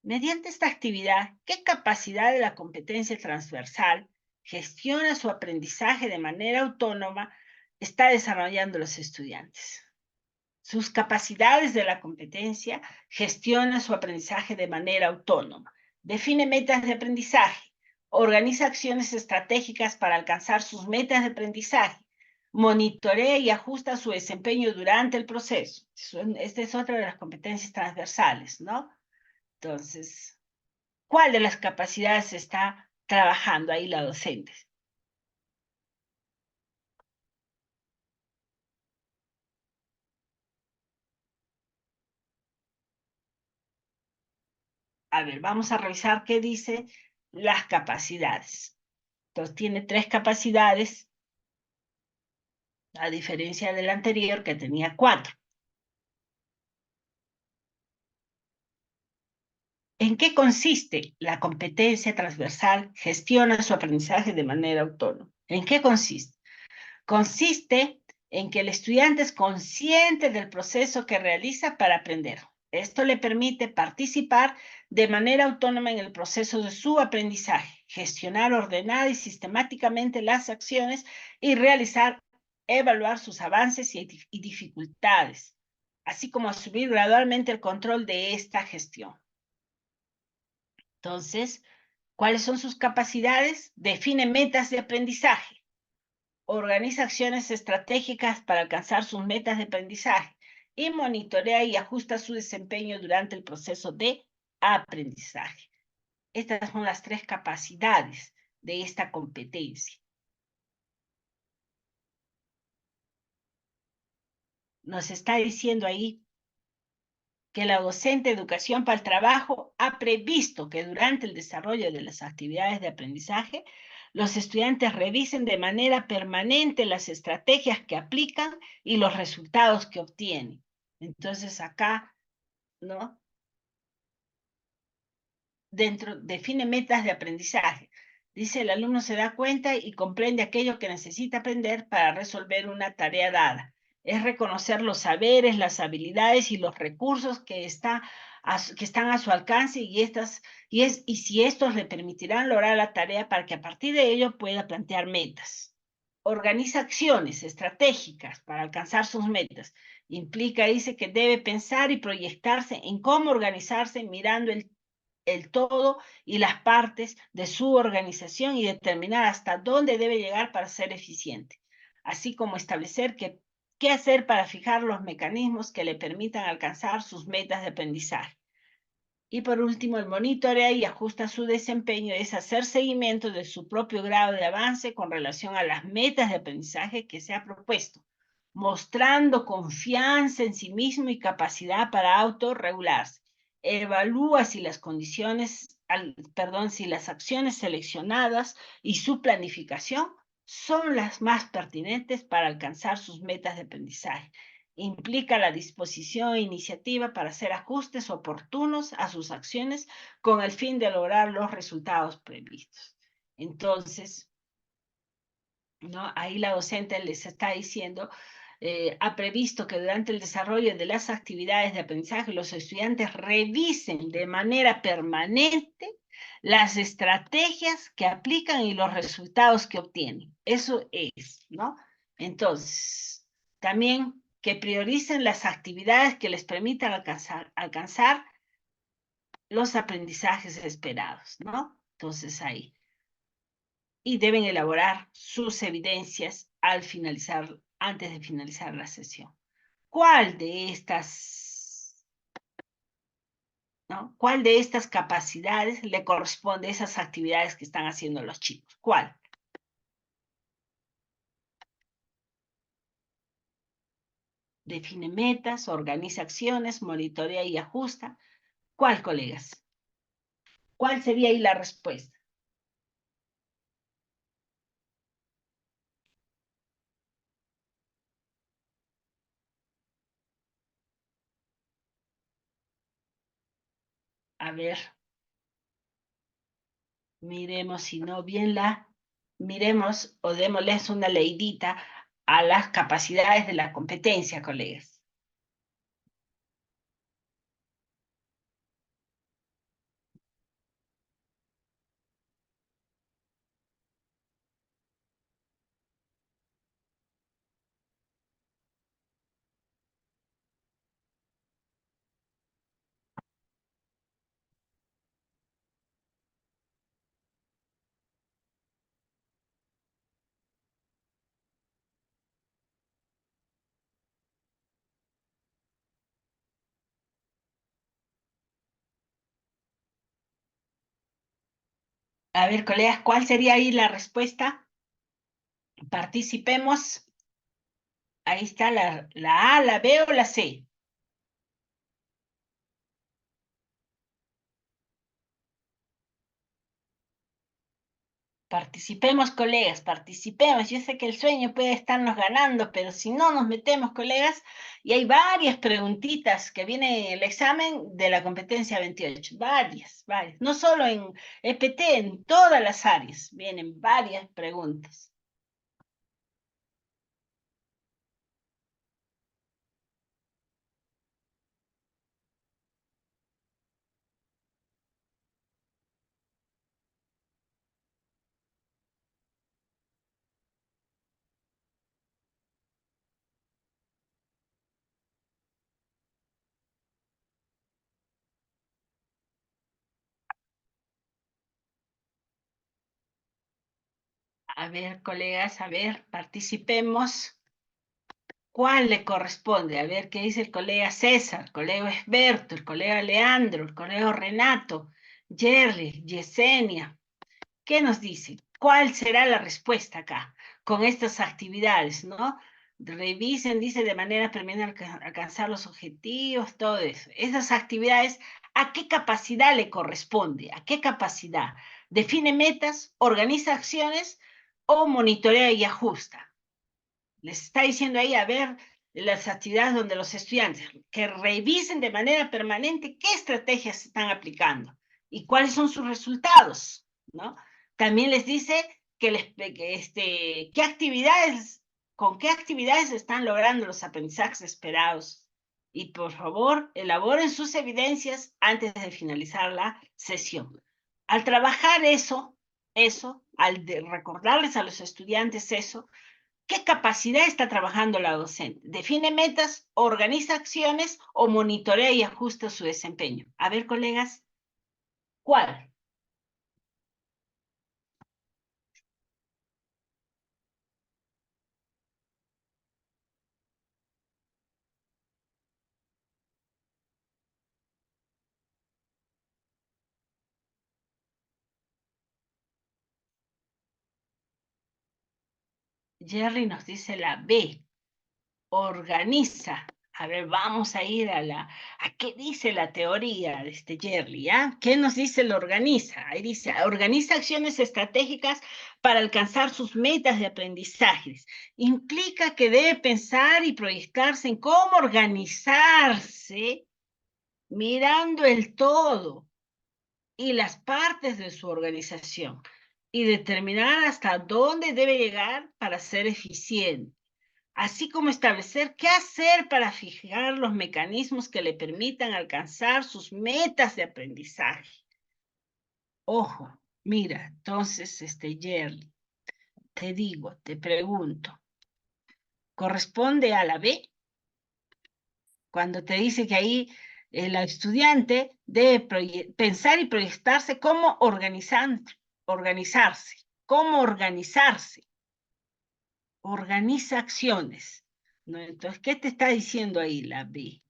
Speaker 1: Mediante esta actividad, ¿qué capacidad de la competencia transversal gestiona su aprendizaje de manera autónoma está desarrollando los estudiantes? Sus capacidades de la competencia gestiona su aprendizaje de manera autónoma. Define metas de aprendizaje. Organiza acciones estratégicas para alcanzar sus metas de aprendizaje. Monitorea y ajusta su desempeño durante el proceso. Esta es otra de las competencias transversales, ¿no? Entonces, ¿cuál de las capacidades está trabajando ahí la docente? A ver, vamos a revisar qué dice las capacidades. Entonces, tiene 3 capacidades, a diferencia del anterior que tenía 4. ¿En qué consiste la competencia transversal? Gestiona su aprendizaje de manera autónoma. ¿En qué consiste? Consiste en que el estudiante es consciente del proceso que realiza para aprender. Esto le permite participar de manera autónoma en el proceso de su aprendizaje, gestionar ordenada y sistemáticamente las acciones y evaluar sus avances y dificultades, así como asumir gradualmente el control de esta gestión. Entonces, ¿cuáles son sus capacidades? Define metas de aprendizaje. Organiza acciones estratégicas para alcanzar sus metas de aprendizaje y monitorea y ajusta su desempeño durante el proceso de aprendizaje. Estas son las tres capacidades de esta competencia. Nos está diciendo ahí que la docente de educación para el trabajo ha previsto que durante el desarrollo de las actividades de aprendizaje, los estudiantes revisen de manera permanente las estrategias que aplican y los resultados que obtienen. Entonces acá, ¿no? Define metas de aprendizaje. Dice, el alumno se da cuenta y comprende aquello que necesita aprender para resolver una tarea dada. Es reconocer los saberes, las habilidades y los recursos que están a su alcance y si estos le permitirán lograr la tarea para que a partir de ello pueda plantear metas. Organiza acciones estratégicas para alcanzar sus metas. Implica, dice, que debe pensar y proyectarse en cómo organizarse mirando el todo y las partes de su organización y determinar hasta dónde debe llegar para ser eficiente, así como establecer qué hacer para fijar los mecanismos que le permitan alcanzar sus metas de aprendizaje. Y por último, el monitorea y ajusta su desempeño es hacer seguimiento de su propio grado de avance con relación a las metas de aprendizaje que se ha propuesto, mostrando confianza en sí mismo y capacidad para autorregularse. Evalúa si las si las acciones seleccionadas y su planificación son las más pertinentes para alcanzar sus metas de aprendizaje. Implica la disposición e iniciativa para hacer ajustes oportunos a sus acciones con el fin de lograr los resultados previstos. Entonces, ¿no? Ahí la docente les está diciendo, ha previsto que durante el desarrollo de las actividades de aprendizaje los estudiantes revisen de manera permanente las estrategias que aplican y los resultados que obtienen. Eso es, ¿no? Entonces, también que prioricen las actividades que les permitan alcanzar los aprendizajes esperados, ¿no? Entonces ahí y deben elaborar sus evidencias antes de finalizar la sesión. ¿Cuál de estas, ¿no? ¿Cuál de estas capacidades le corresponde a esas actividades que están haciendo los chicos? ¿Cuál? Define metas, organiza acciones, monitorea y ajusta. ¿Cuál, colegas? ¿Cuál sería ahí la respuesta? A ver, miremos si no bien miremos o démosles una leidita a las capacidades de la competencia, colegas. A ver, colegas, ¿cuál sería ahí la respuesta? Participemos. Ahí está la A, la B o la C. Participemos, colegas, participemos. Yo sé que el sueño puede estarnos ganando, pero si no nos metemos, colegas, y hay varias preguntitas que viene en el examen de la competencia 28, varias. No solo en EPT, en todas las áreas vienen varias preguntas. A ver, colegas, a ver, participemos. ¿Cuál le corresponde? A ver qué dice el colega César, el colega Esberto, el colega Leandro, el colega Renato, Jerry, Yesenia. ¿Qué nos dice? ¿Cuál será la respuesta acá con estas actividades, no? Revisen, dice, de manera permanente alcanzar los objetivos, todo eso. Esas actividades, ¿a qué capacidad le corresponde? ¿A qué capacidad? Define metas, organiza acciones o monitorea y ajusta. Les está diciendo ahí, a ver, las actividades donde los estudiantes que revisen de manera permanente qué estrategias se están aplicando y cuáles son sus resultados, ¿no? También les dice qué actividades, con qué actividades están logrando los aprendizajes esperados. Y por favor, elaboren sus evidencias antes de finalizar la sesión. Al trabajar al recordarles a los estudiantes eso, ¿qué capacidad está trabajando la docente? Define metas, organiza acciones o monitorea y ajusta su desempeño. A ver, colegas, ¿cuál? Jerry nos dice la B, organiza. A ver, vamos a ir a qué dice la teoría de este Jerry, ¿ah? ¿Qué nos dice el organiza? Ahí dice, organiza acciones estratégicas para alcanzar sus metas de aprendizajes. Implica que debe pensar y proyectarse en cómo organizarse mirando el todo y las partes de su organización y determinar hasta dónde debe llegar para ser eficiente, así como establecer qué hacer para fijar los mecanismos que le permitan alcanzar sus metas de aprendizaje. Ojo, mira, entonces, Jerry, te digo, te pregunto, ¿corresponde a la B? Cuando te dice que ahí la estudiante debe pensar y proyectarse cómo organizarse, cómo organizarse, organiza acciones, ¿no? Entonces, ¿qué te está diciendo ahí la B?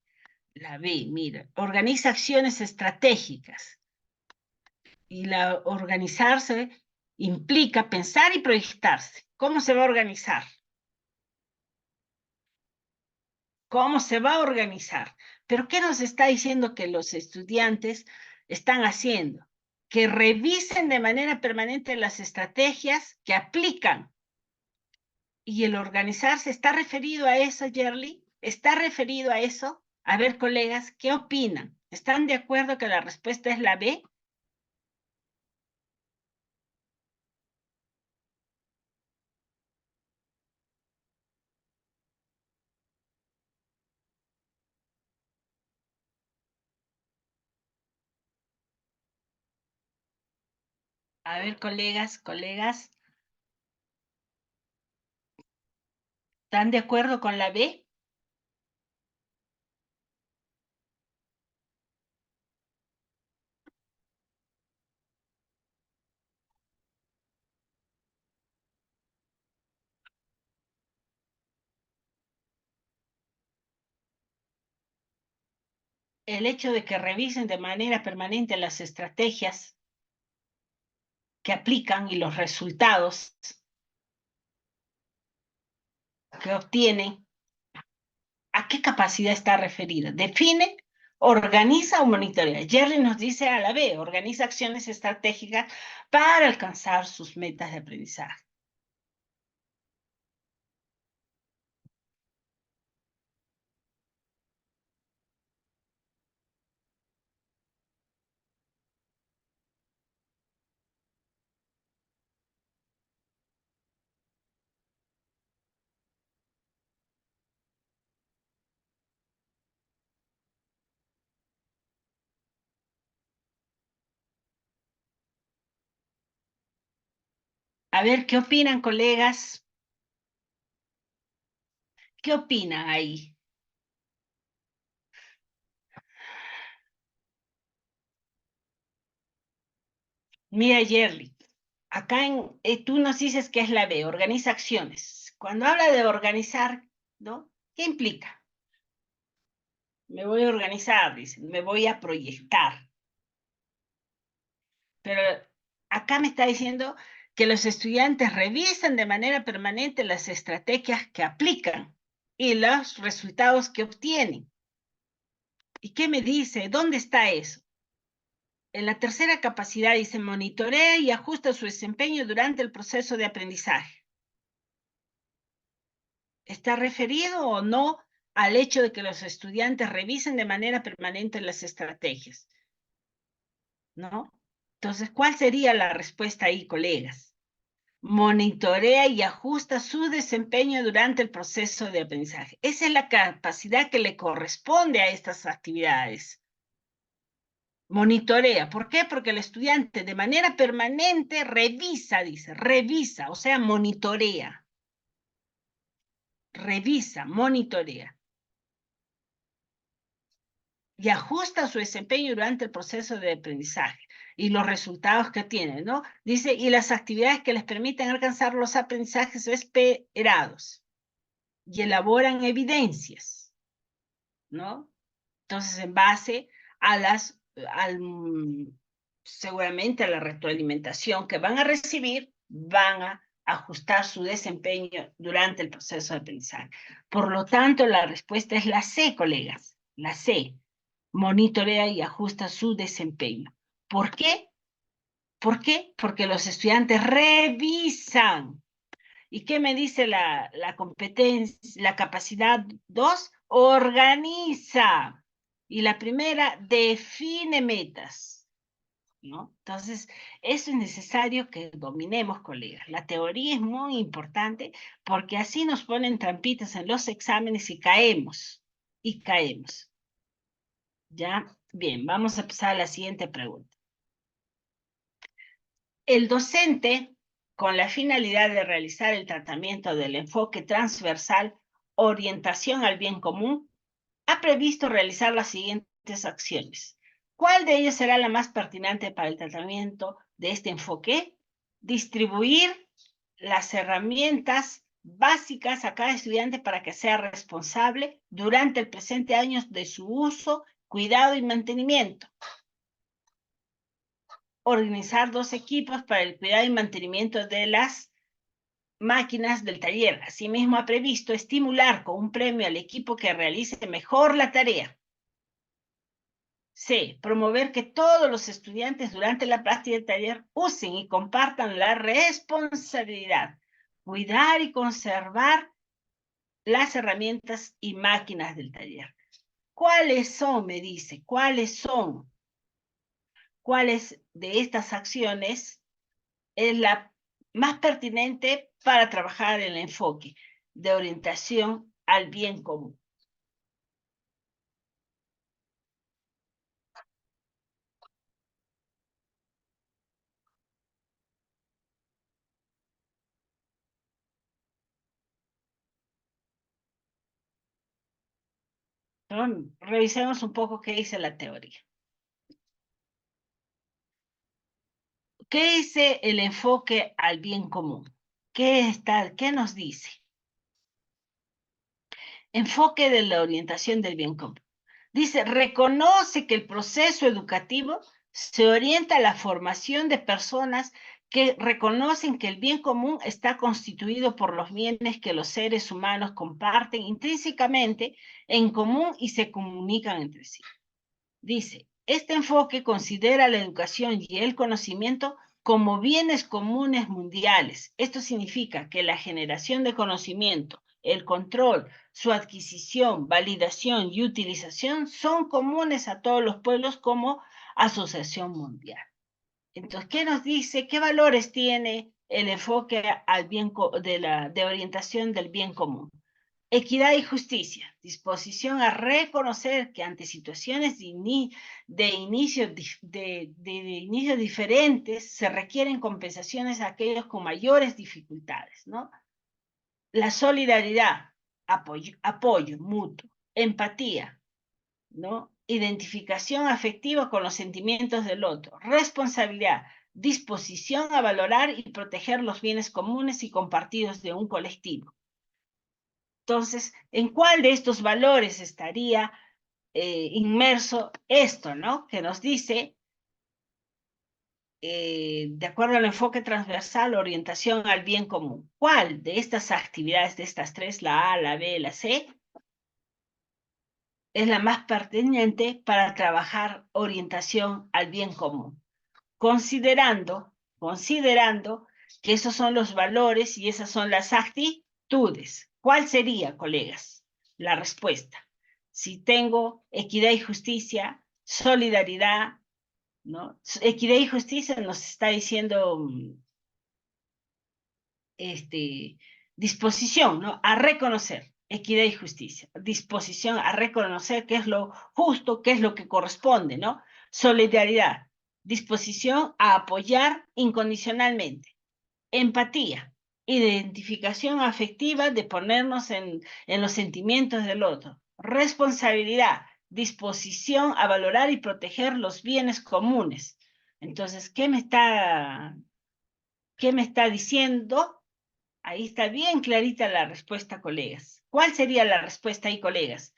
Speaker 1: La B, mira, organiza acciones estratégicas y la organizarse implica pensar y proyectarse. ¿Cómo se va a organizar? ¿Cómo se va a organizar? Pero ¿qué nos está diciendo que los estudiantes están haciendo? Que revisen de manera permanente las estrategias que aplican. ¿Y el organizarse está referido a eso, Yerly? ¿Está referido a eso? A ver, colegas, ¿qué opinan? ¿Están de acuerdo que la respuesta es la B? A ver, colegas, ¿están de acuerdo con la B? El hecho de que revisen de manera permanente las estrategias que aplican y los resultados que obtienen, ¿a qué capacidad está referida? Define, organiza o monitorea. Jerry nos dice a la B, organiza acciones estratégicas para alcanzar sus metas de aprendizaje. A ver, ¿qué opinan, colegas? ¿Qué opinan ahí? Mira, Jerry, acá tú nos dices que es la B, organiza acciones. Cuando habla de organizar, ¿no? ¿Qué implica? Me voy a organizar, dice, me voy a proyectar. Pero acá me está diciendo que los estudiantes revisan de manera permanente las estrategias que aplican y los resultados que obtienen. ¿Y qué me dice? ¿Dónde está eso? En la tercera capacidad dice, monitorea y ajusta su desempeño durante el proceso de aprendizaje. ¿Está referido o no al hecho de que los estudiantes revisen de manera permanente las estrategias? ¿No? Entonces, ¿cuál sería la respuesta ahí, colegas? Monitorea y ajusta su desempeño durante el proceso de aprendizaje. Esa es la capacidad que le corresponde a estas actividades. Monitorea. ¿Por qué? Porque el estudiante de manera permanente revisa, dice, revisa, o sea, monitorea. Revisa, monitorea. Y ajusta su desempeño durante el proceso de aprendizaje y los resultados que tiene, ¿no? Dice, y las actividades que les permiten alcanzar los aprendizajes esperados y elaboran evidencias, ¿no? Entonces, en base a seguramente a la retroalimentación que van a recibir, van a ajustar su desempeño durante el proceso de aprendizaje. Por lo tanto, la respuesta es la C, colegas, la C. Monitorea y ajusta su desempeño. ¿Por qué? ¿Por qué? Porque los estudiantes revisan. ¿Y qué me dice la competencia, la capacidad 2? Organiza. Y la primera, define metas, ¿no? Entonces, eso es necesario que dominemos, colegas. La teoría es muy importante porque así nos ponen trampitas en los exámenes y caemos. Y caemos. ¿Ya? Bien, vamos a pasar a la siguiente pregunta. El docente, con la finalidad de realizar el tratamiento del enfoque transversal orientación al bien común, ha previsto realizar las siguientes acciones. ¿Cuál de ellas será la más pertinente para el tratamiento de este enfoque? Distribuir las herramientas básicas a cada estudiante para que sea responsable durante el presente año de su uso, cuidado y mantenimiento. Organizar 2 equipos para el cuidado y mantenimiento de las máquinas del taller. Asimismo, ha previsto estimular con un premio al equipo que realice mejor la tarea. C. Promover que todos los estudiantes durante la práctica del taller usen y compartan la responsabilidad, cuidar y conservar las herramientas y máquinas del taller. ¿Cuáles son? Me dice, ¿cuáles son? ¿Cuáles de estas acciones es la más pertinente para trabajar el enfoque de orientación al bien común? Entonces, revisemos un poco qué dice la teoría. ¿Qué dice el enfoque al bien común? ¿Qué nos dice? Enfoque de la orientación del bien común. Dice, reconoce que el proceso educativo se orienta a la formación de personas que reconocen que el bien común está constituido por los bienes que los seres humanos comparten intrínsecamente en común y se comunican entre sí. Dice, este enfoque considera la educación y el conocimiento como bienes comunes mundiales. Esto significa que la generación de conocimiento, el control, su adquisición, validación y utilización son comunes a todos los pueblos como asociación mundial. Entonces, ¿qué nos dice? ¿Qué valores tiene el enfoque al bien de orientación del bien común? Equidad y justicia, disposición a reconocer que ante situaciones de inicio diferentes se requieren compensaciones a aquellos con mayores dificultades, ¿no? La solidaridad, apoyo mutuo, empatía, ¿no? Identificación afectiva con los sentimientos del otro, responsabilidad, disposición a valorar y proteger los bienes comunes y compartidos de un colectivo. Entonces, ¿en cuál de estos valores estaría inmerso esto, ¿no? Que nos dice, de acuerdo al enfoque transversal, orientación al bien común. ¿Cuál de estas actividades, de estas tres, la A, la B, la C, es la más pertinente para trabajar orientación al bien común? Considerando que esos son los valores y esas son las actitudes. ¿Cuál sería, colegas, la respuesta? Si tengo equidad y justicia, solidaridad, ¿no? Equidad y justicia nos está diciendo este, disposición, ¿no? A reconocer equidad y justicia, disposición a reconocer qué es lo justo, qué es lo que corresponde, ¿no? Solidaridad, disposición a apoyar incondicionalmente. Empatía, identificación afectiva de ponernos en los sentimientos del otro. Responsabilidad, disposición a valorar y proteger los bienes comunes. Entonces, qué me está diciendo? Ahí está bien clarita la respuesta, colegas. ¿Cuál sería la respuesta ahí, colegas?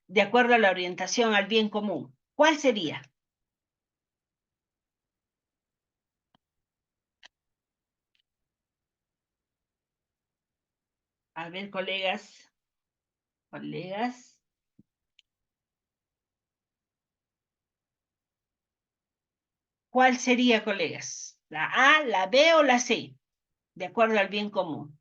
Speaker 1: De acuerdo a la orientación al bien común. ¿Cuál sería? A ver, colegas, ¿cuál sería, colegas? ¿La A, la B o la C? De acuerdo al bien común.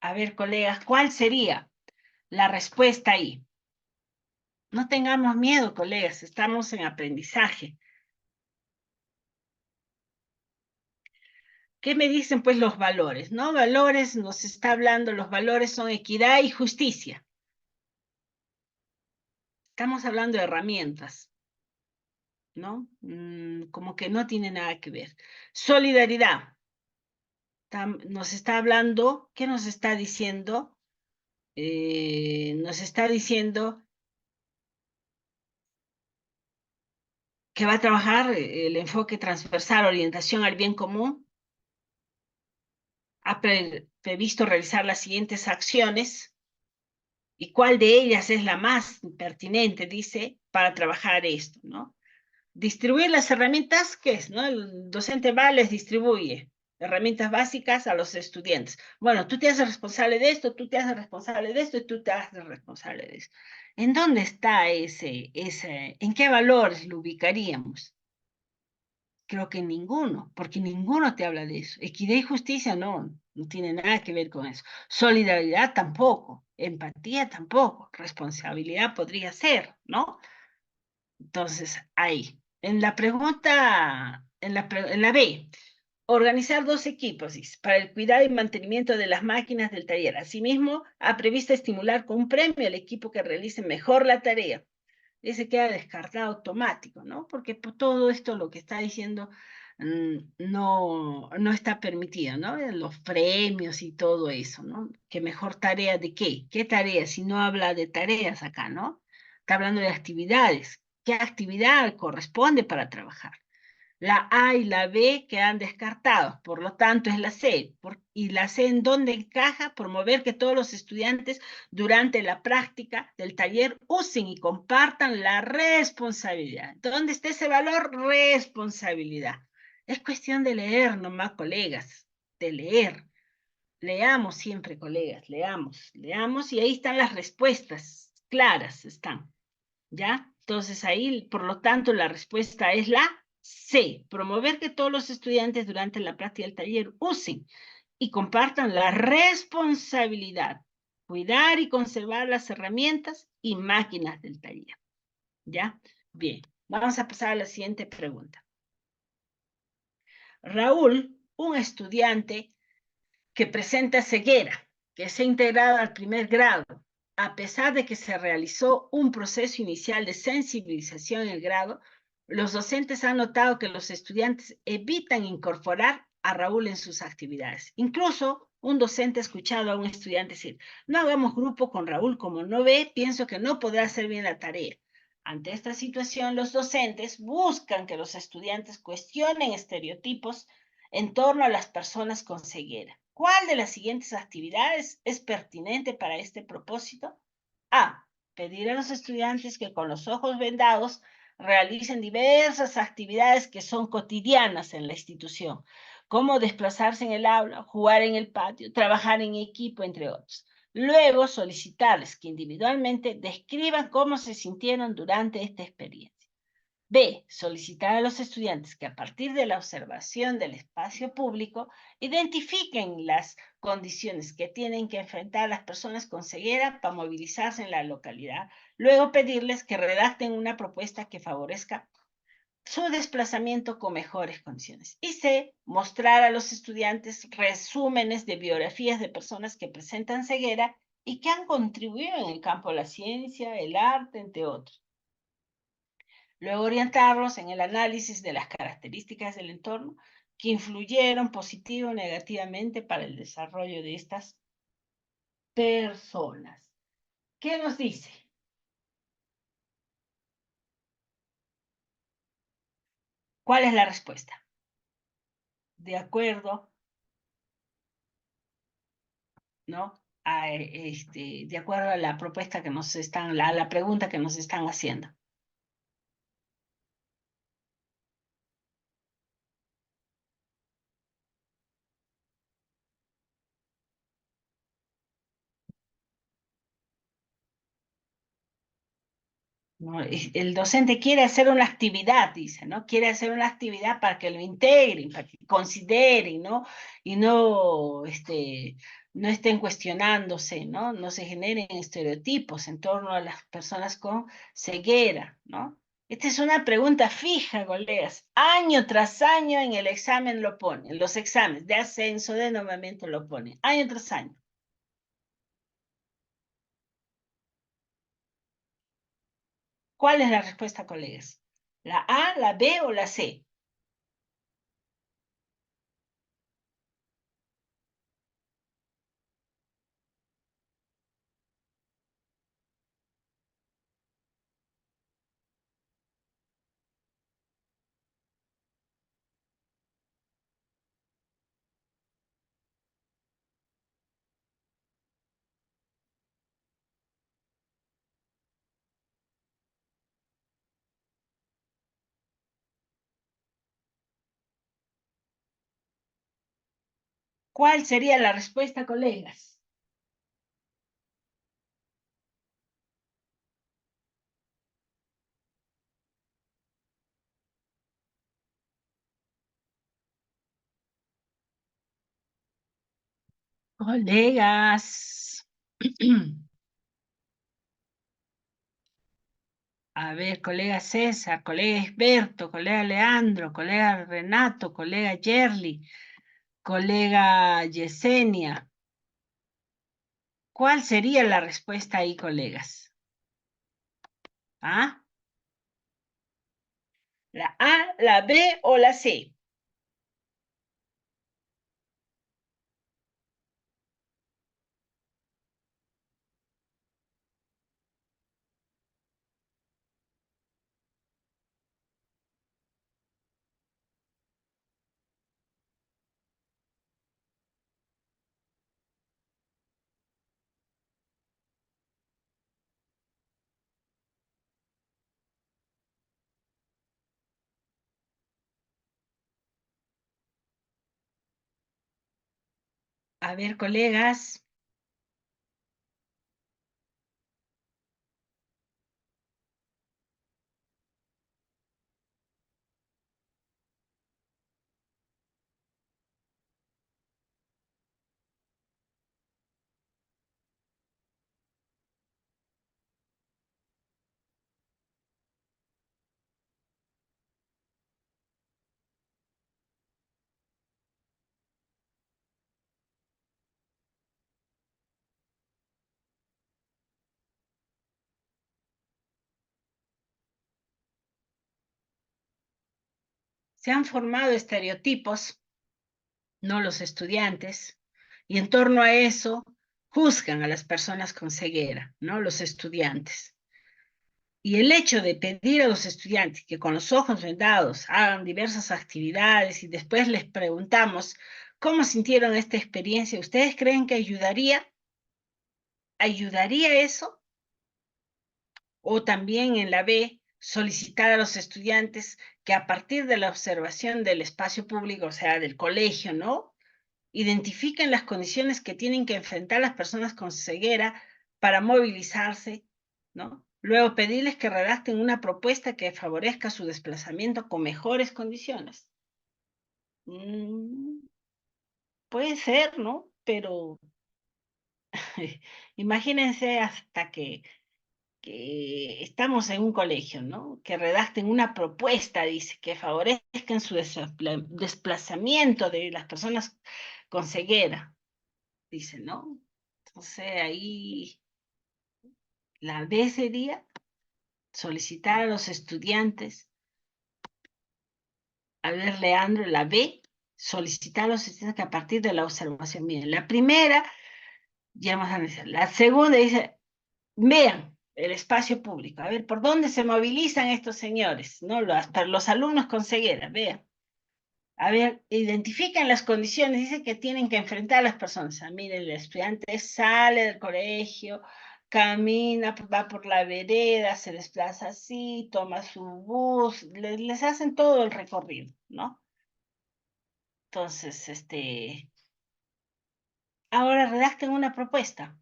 Speaker 1: A ver, colegas, ¿cuál sería la respuesta ahí? No tengamos miedo, colegas, estamos en aprendizaje. ¿Qué me dicen pues los valores? ¿No? Valores, nos está hablando, los valores son equidad y justicia. Estamos hablando de herramientas, ¿no? Como que no tiene nada que ver. Solidaridad. Nos está hablando, ¿qué nos está diciendo? Nos está diciendo que va a trabajar el enfoque transversal, orientación al bien común. Ha previsto realizar las siguientes acciones y cuál de ellas es la más pertinente, dice, para trabajar esto, ¿no? Distribuir las herramientas, ¿qué es? ¿No? El docente va, les distribuye herramientas básicas a los estudiantes. Bueno, tú te haces responsable de esto, tú te haces responsable de esto y tú te haces responsable de esto. ¿En dónde está en qué valores lo ubicaríamos? Creo que en ninguno, porque ninguno te habla de eso. Equidad y justicia no tiene nada que ver con eso. Solidaridad tampoco, empatía tampoco, responsabilidad podría ser, ¿no? Entonces, ahí. En la pregunta, en la B, organizar dos equipos, dice, para el cuidado y mantenimiento de las máquinas del taller. Asimismo, ha previsto estimular con un premio al equipo que realice mejor la tarea. Ese queda descartado automático, ¿no? Porque pues, todo esto lo que está diciendo no está permitido, ¿no? Los premios y todo eso, ¿no? Que mejor tarea de qué? ¿Qué tarea? Si no habla de tareas acá, ¿no? Está hablando de actividades. ¿Qué actividad corresponde para trabajar? La A y la B quedan descartados, por lo tanto es la C. ¿Y la C en dónde encaja? Promover que todos los estudiantes durante la práctica del taller usen y compartan la responsabilidad. ¿Dónde está ese valor? Responsabilidad. Es cuestión de leer nomás, colegas, de leer. Leamos siempre, colegas, leamos y ahí están las respuestas, claras están. ¿Ya? Entonces ahí, por lo tanto, la respuesta es la C, promover que todos los estudiantes durante la práctica del taller usen y compartan la responsabilidad, cuidar y conservar las herramientas y máquinas del taller. ¿Ya? Bien, vamos a pasar a la siguiente pregunta. Raúl, un estudiante que presenta ceguera, que se ha integrado al primer grado, a pesar de que se realizó un proceso inicial de sensibilización en el grado, los docentes han notado que los estudiantes evitan incorporar a Raúl en sus actividades. Incluso un docente ha escuchado a un estudiante decir, no hagamos grupo con Raúl, como no ve, pienso que no podrá hacer bien la tarea. Ante esta situación, los docentes buscan que los estudiantes cuestionen estereotipos en torno a las personas con ceguera. ¿Cuál de las siguientes actividades es pertinente para este propósito? A. Pedir a los estudiantes que con los ojos vendados realicen diversas actividades que son cotidianas en la institución, como desplazarse en el aula, jugar en el patio, trabajar en equipo, entre otros. Luego, solicitarles que individualmente describan cómo se sintieron durante esta experiencia. B. Solicitar a los estudiantes que a partir de la observación del espacio público identifiquen las condiciones que tienen que enfrentar las personas con ceguera para movilizarse en la localidad. Luego pedirles que redacten una propuesta que favorezca su desplazamiento con mejores condiciones. Y C. Mostrar a los estudiantes resúmenes de biografías de personas que presentan ceguera y que han contribuido en el campo de la ciencia, el arte, entre otros. Luego orientarlos en el análisis de las características del entorno que influyeron positivo o negativamente para el desarrollo de estas personas. ¿Qué nos dice? ¿Cuál es la respuesta? De acuerdo, ¿no? De acuerdo a la propuesta que nos están, la pregunta que nos están haciendo. ¿No? El docente quiere hacer una actividad, dice, ¿no? Quiere hacer una actividad para que lo integren, para que consideren, ¿no? Y no estén cuestionándose, ¿no? No se generen estereotipos en torno a las personas con ceguera, ¿no? Esta es una pregunta fija, colegas. Año tras año en el examen lo ponen, los exámenes de ascenso, de nombramiento lo ponen, año tras año. ¿Cuál es la respuesta, colegas? ¿La A, la B o la C? ¿Cuál sería la respuesta, colegas? Colegas. A ver, colega César, colega Esberto, colega Leandro, colega Renato, colega Yerli, colega Yesenia. ¿Cuál sería la respuesta ahí, colegas? ¿Ah? ¿La A, la B o la C? A ver, colegas. se han formado estereotipos, no los estudiantes, y en torno a eso juzgan a las personas con ceguera, ¿no? Los estudiantes. Y el hecho de pedir a los estudiantes que con los ojos vendados hagan diversas actividades y después les preguntamos cómo sintieron esta experiencia, ¿ustedes creen que ayudaría? ¿Ayudaría eso? O también en la B, solicitar a los estudiantes que a partir de la observación del espacio público, o sea, del colegio, ¿no? Identifiquen las condiciones que tienen que enfrentar las personas con ceguera para movilizarse, ¿no? Luego pedirles que redacten una propuesta que favorezca su desplazamiento con mejores condiciones. Puede ser, ¿no? Pero imagínense hasta que estamos en un colegio, ¿no? Que redacten una propuesta, dice, que favorezcan su desplazamiento de las personas con ceguera, dice, ¿no? Entonces ahí la B sería solicitar a los estudiantes, a ver, Leandro, la B, solicitar a los estudiantes que a partir de la observación, miren, la primera, ya vamos a analizar, la segunda dice, vean el espacio público, a ver, ¿por dónde se movilizan estos señores? ¿No? Los alumnos con ceguera, vean. A ver, identifican las condiciones, dice que tienen que enfrentar a las personas. Ah, miren, el estudiante sale del colegio, camina, va por la vereda, se desplaza así, toma su bus, les hacen todo el recorrido, ¿no? Entonces, ahora redacten una propuesta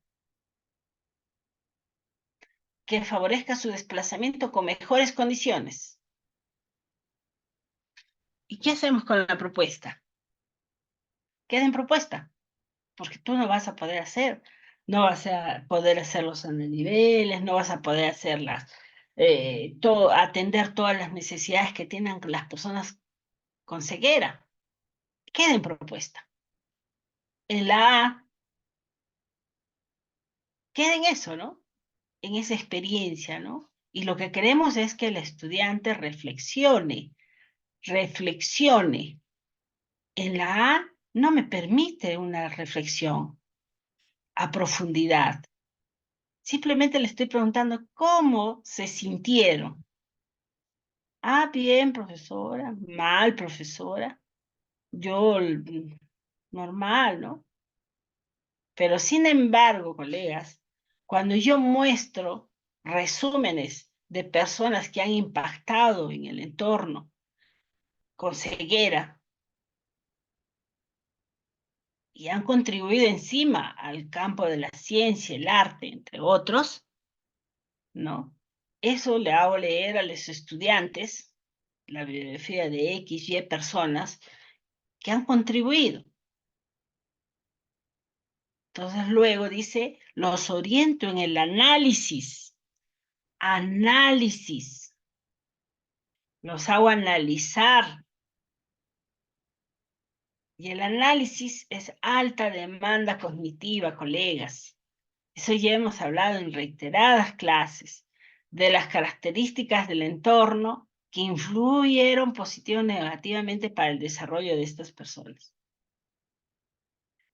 Speaker 1: que favorezca su desplazamiento con mejores condiciones. ¿Y qué hacemos con la propuesta? Queda en propuesta, porque tú no vas a poder hacer, no vas a poder hacer los niveles, no vas a poder hacerlas, atender todas las necesidades que tienen las personas con ceguera. Queda en propuesta. En la A, queda en eso, ¿no? En esa experiencia, ¿no? Y lo que queremos es que el estudiante reflexione. En la A no me permite una reflexión a profundidad. Simplemente le estoy preguntando cómo se sintieron. Ah, bien, profesora. Mal, profesora. Yo, normal, ¿no? Pero sin embargo, colegas, cuando yo muestro resúmenes de personas que han impactado en el entorno con ceguera y han contribuido encima al campo de la ciencia, el arte, entre otros, ¿no? Eso le hago leer a los estudiantes la biografía de X, Y personas que han contribuido. Entonces luego dice, los oriento en el análisis, los hago analizar. Y el análisis es alta demanda cognitiva, colegas. Eso ya hemos hablado en reiteradas clases, de las características del entorno que influyeron positiva o negativamente para el desarrollo de estas personas.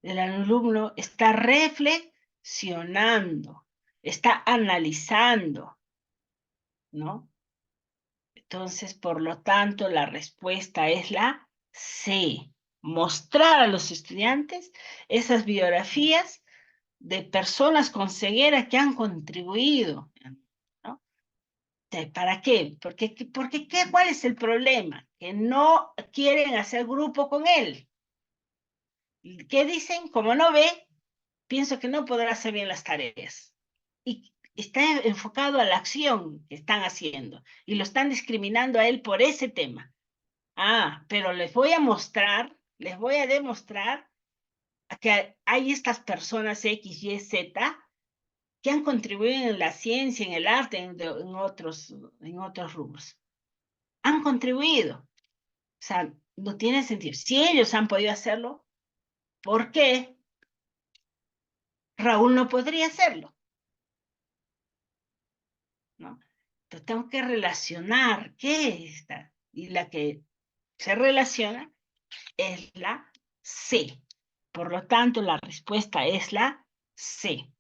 Speaker 1: El alumno está reflexionando, está analizando, ¿no? Entonces, por lo tanto, la respuesta es la C. Mostrar a los estudiantes esas biografías de personas con ceguera que han contribuido, ¿no? ¿Para qué? ¿Cuál es el problema? Que no quieren hacer grupo con él. ¿Qué dicen? Como no ve, pienso que no podrá hacer bien las tareas. Y está enfocado a la acción que están haciendo y lo están discriminando a él por ese tema. Ah, pero les voy a demostrar que hay estas personas X, Y, Z que han contribuido en la ciencia, en el arte, en otros rubros. Han contribuido. O sea, no tiene sentido. Si ellos han podido hacerlo, ¿por qué Raúl no podría hacerlo? ¿No? Entonces tengo que relacionar qué es esta y la que se relaciona es la C. Por lo tanto, la respuesta es la C.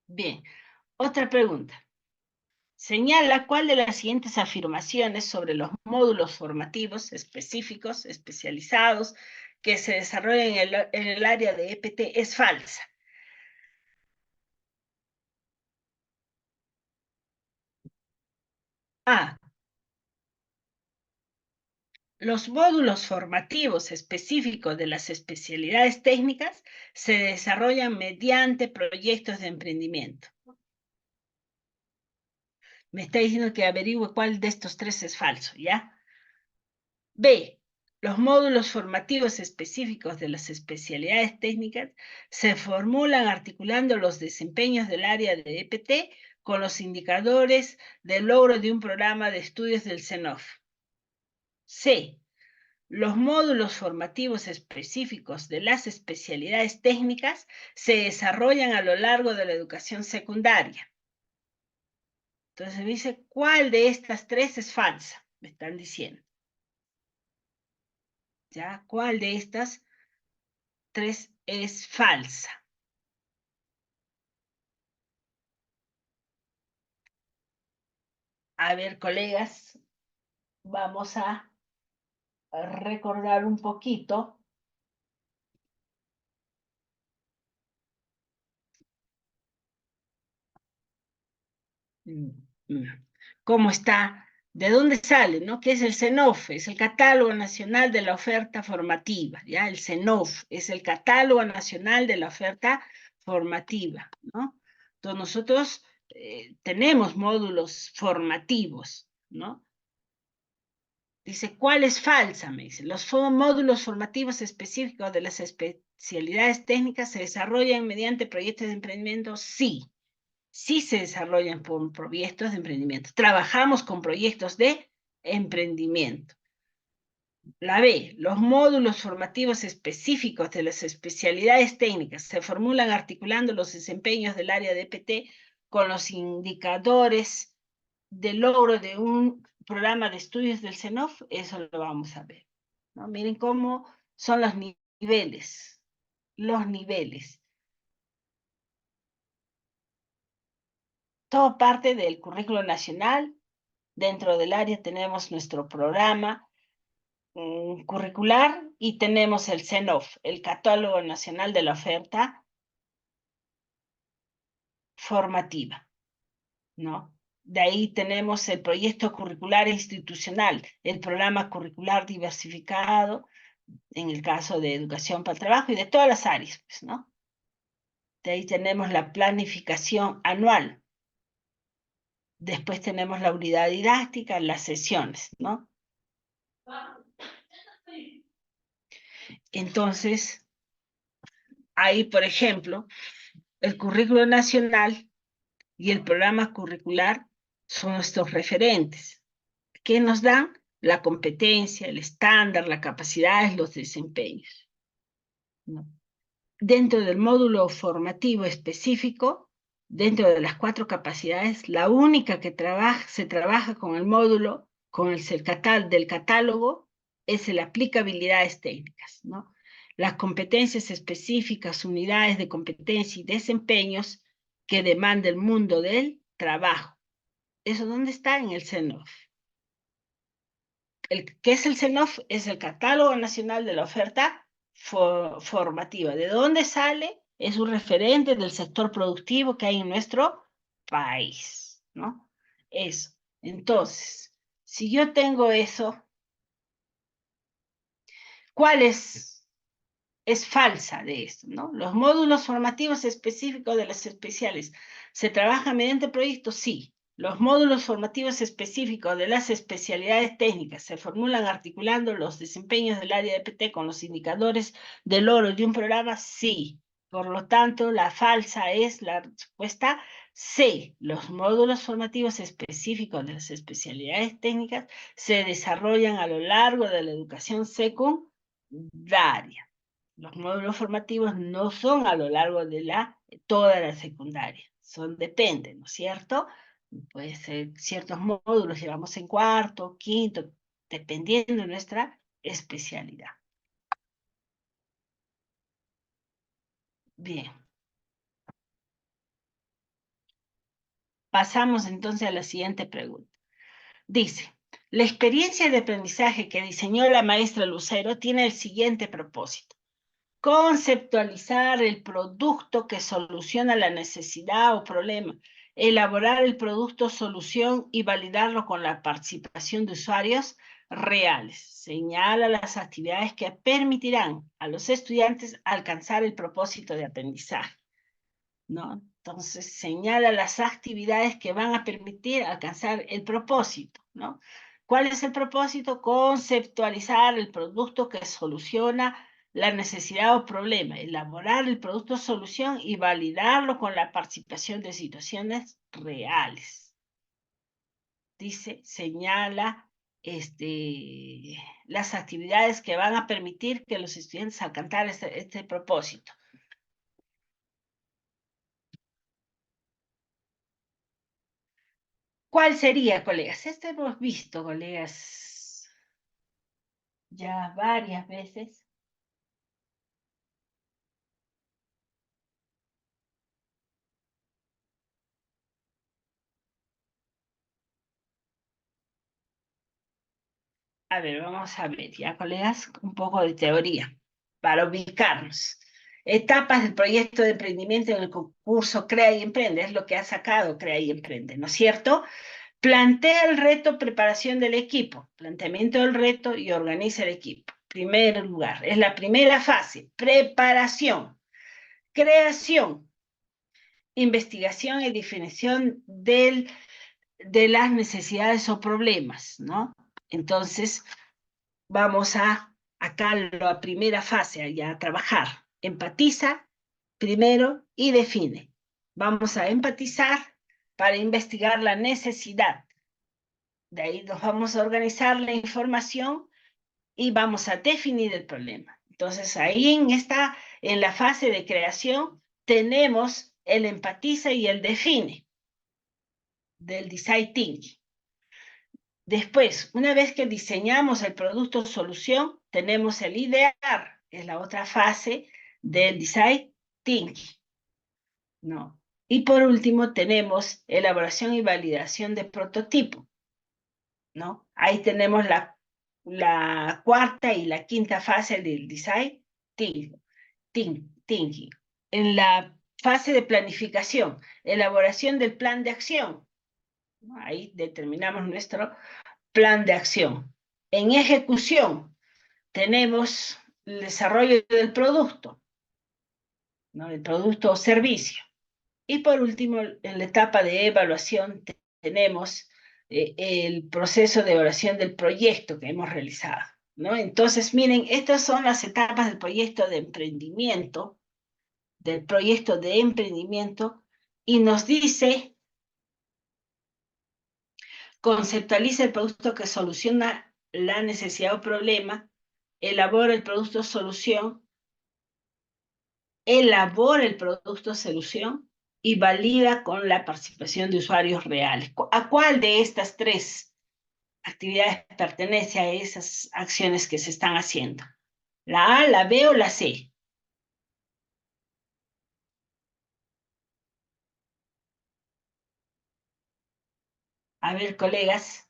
Speaker 1: Bien, otra pregunta. Señala cuál de las siguientes afirmaciones sobre los módulos formativos específicos, especializados, que se desarrollan en el área de EPT es falsa. A. Los módulos formativos específicos de las especialidades técnicas se desarrollan mediante proyectos de emprendimiento. Me está diciendo que averigüe cuál de estos tres es falso, ¿ya? B. Los módulos formativos específicos de las especialidades técnicas se formulan articulando los desempeños del área de EPT con los indicadores de logro de un programa de estudios del CENOF. C. Los módulos formativos específicos de las especialidades técnicas se desarrollan a lo largo de la educación secundaria. Entonces me dice, ¿cuál de estas tres es falsa? Me están diciendo. ¿Ya? ¿Cuál de estas tres es falsa? A ver, colegas, vamos a recordar un poquito. ¿Cómo está? ¿De dónde sale? ¿No? ¿Qué es el CENOF? Es el Catálogo Nacional de la Oferta Formativa, ¿ya? El CENOF es el Catálogo Nacional de la Oferta Formativa, ¿no? Entonces nosotros tenemos módulos formativos, ¿no? Dice, ¿cuál es falsa? Me dice, los módulos formativos específicos de las especialidades técnicas se desarrollan mediante proyectos de emprendimiento, sí. Sí se desarrollan por proyectos de emprendimiento. Trabajamos con proyectos de emprendimiento. La B, los módulos formativos específicos de las especialidades técnicas se formulan articulando los desempeños del área de EPT con los indicadores de logro de un programa de estudios del CENOF. Eso lo vamos a ver, ¿no? Miren cómo son los niveles. Los niveles. Todo parte del currículo nacional. Dentro del área tenemos nuestro programa curricular y tenemos el CENOF, el Catálogo Nacional de la Oferta Formativa, ¿no? De ahí tenemos el proyecto curricular institucional, el programa curricular diversificado, en el caso de educación para el trabajo y de todas las áreas, pues, ¿no? De ahí tenemos la planificación anual. Después tenemos la unidad didáctica, las sesiones, ¿no? Entonces, ahí, por ejemplo, el currículo nacional y el programa curricular son nuestros referentes. ¿Qué nos dan? La competencia, el estándar, la capacidad, los desempeños, ¿no? Dentro del módulo formativo específico, dentro de las 4 capacidades, la única que se trabaja con el módulo, con el del catálogo, es la aplicabilidades técnicas, ¿no? Las competencias específicas, unidades de competencia y desempeños que demanda el mundo del trabajo. ¿Eso dónde está? En el CENOF. ¿Qué es el CENOF? Es el Catálogo Nacional de la Oferta Formativa. ¿De dónde sale? Es un referente del sector productivo que hay en nuestro país, ¿no? Eso. Entonces, si yo tengo eso, ¿cuál es falsa de esto, ¿no? Los módulos formativos específicos de las especiales, ¿se trabajan mediante proyectos? Sí. Los módulos formativos específicos de las especialidades técnicas se formulan articulando los desempeños del área de PT con los indicadores de logro de un programa, sí. Por lo tanto, la falsa es la respuesta C. Los módulos formativos específicos de las especialidades técnicas se desarrollan a lo largo de la educación secundaria. Los módulos formativos no son a lo largo de toda la secundaria, dependen, ¿no es cierto? Puede ser ciertos módulos, llevamos en cuarto, quinto, dependiendo de nuestra especialidad. Bien, pasamos entonces a la siguiente pregunta. Dice, la experiencia de aprendizaje que diseñó la maestra Lucero tiene el siguiente propósito: conceptualizar el producto que soluciona la necesidad o problema, elaborar el producto solución y validarlo con la participación de usuarios reales. Señala las actividades que permitirán a los estudiantes alcanzar el propósito de aprendizaje, ¿no? Entonces señala las actividades que van a permitir alcanzar el propósito, ¿no? ¿Cuál es el propósito? Conceptualizar el producto que soluciona la necesidad o problema, elaborar el producto solución y validarlo con la participación de situaciones reales. Dice, señala las actividades que van a permitir que los estudiantes alcanzar este propósito. ¿Cuál sería, colegas? Esto hemos visto, colegas, ya varias veces. A ver, vamos a ver, ya, colegas, un poco de teoría para ubicarnos. Etapas del proyecto de emprendimiento en el concurso Crea y Emprende, es lo que ha sacado Crea y Emprende, ¿no es cierto? Plantea el reto, preparación del equipo, planteamiento del reto y organiza el equipo. Primer lugar, es la primera fase, preparación, creación, investigación y definición de las necesidades o problemas, ¿no? Entonces, vamos acá la primera fase, ya a trabajar. Empatiza primero y define. Vamos a empatizar para investigar la necesidad. De ahí nos vamos a organizar la información y vamos a definir el problema. Entonces, ahí en la fase de creación, tenemos el empatiza y el define del design thinking. Después, una vez que diseñamos el producto solución, tenemos el idear, que es la otra fase del design thinking, ¿no? Y por último, tenemos elaboración y validación de prototipo, ¿no? Ahí tenemos la cuarta y la quinta fase del design thinking. En la fase de planificación, elaboración del plan de acción, ¿no? Ahí determinamos nuestro plan de acción. En ejecución tenemos el desarrollo del producto, ¿no? El producto o servicio. Y por último, en la etapa de evaluación tenemos el proceso de evaluación del proyecto que hemos realizado, ¿no? Entonces, miren, estas son las etapas del proyecto de emprendimiento, y nos dice, conceptualiza el producto que soluciona la necesidad o problema, elabora el producto solución y valida con la participación de usuarios reales. ¿A cuál de estas tres actividades pertenece a esas acciones que se están haciendo? ¿La A, la B o la C? A ver, colegas.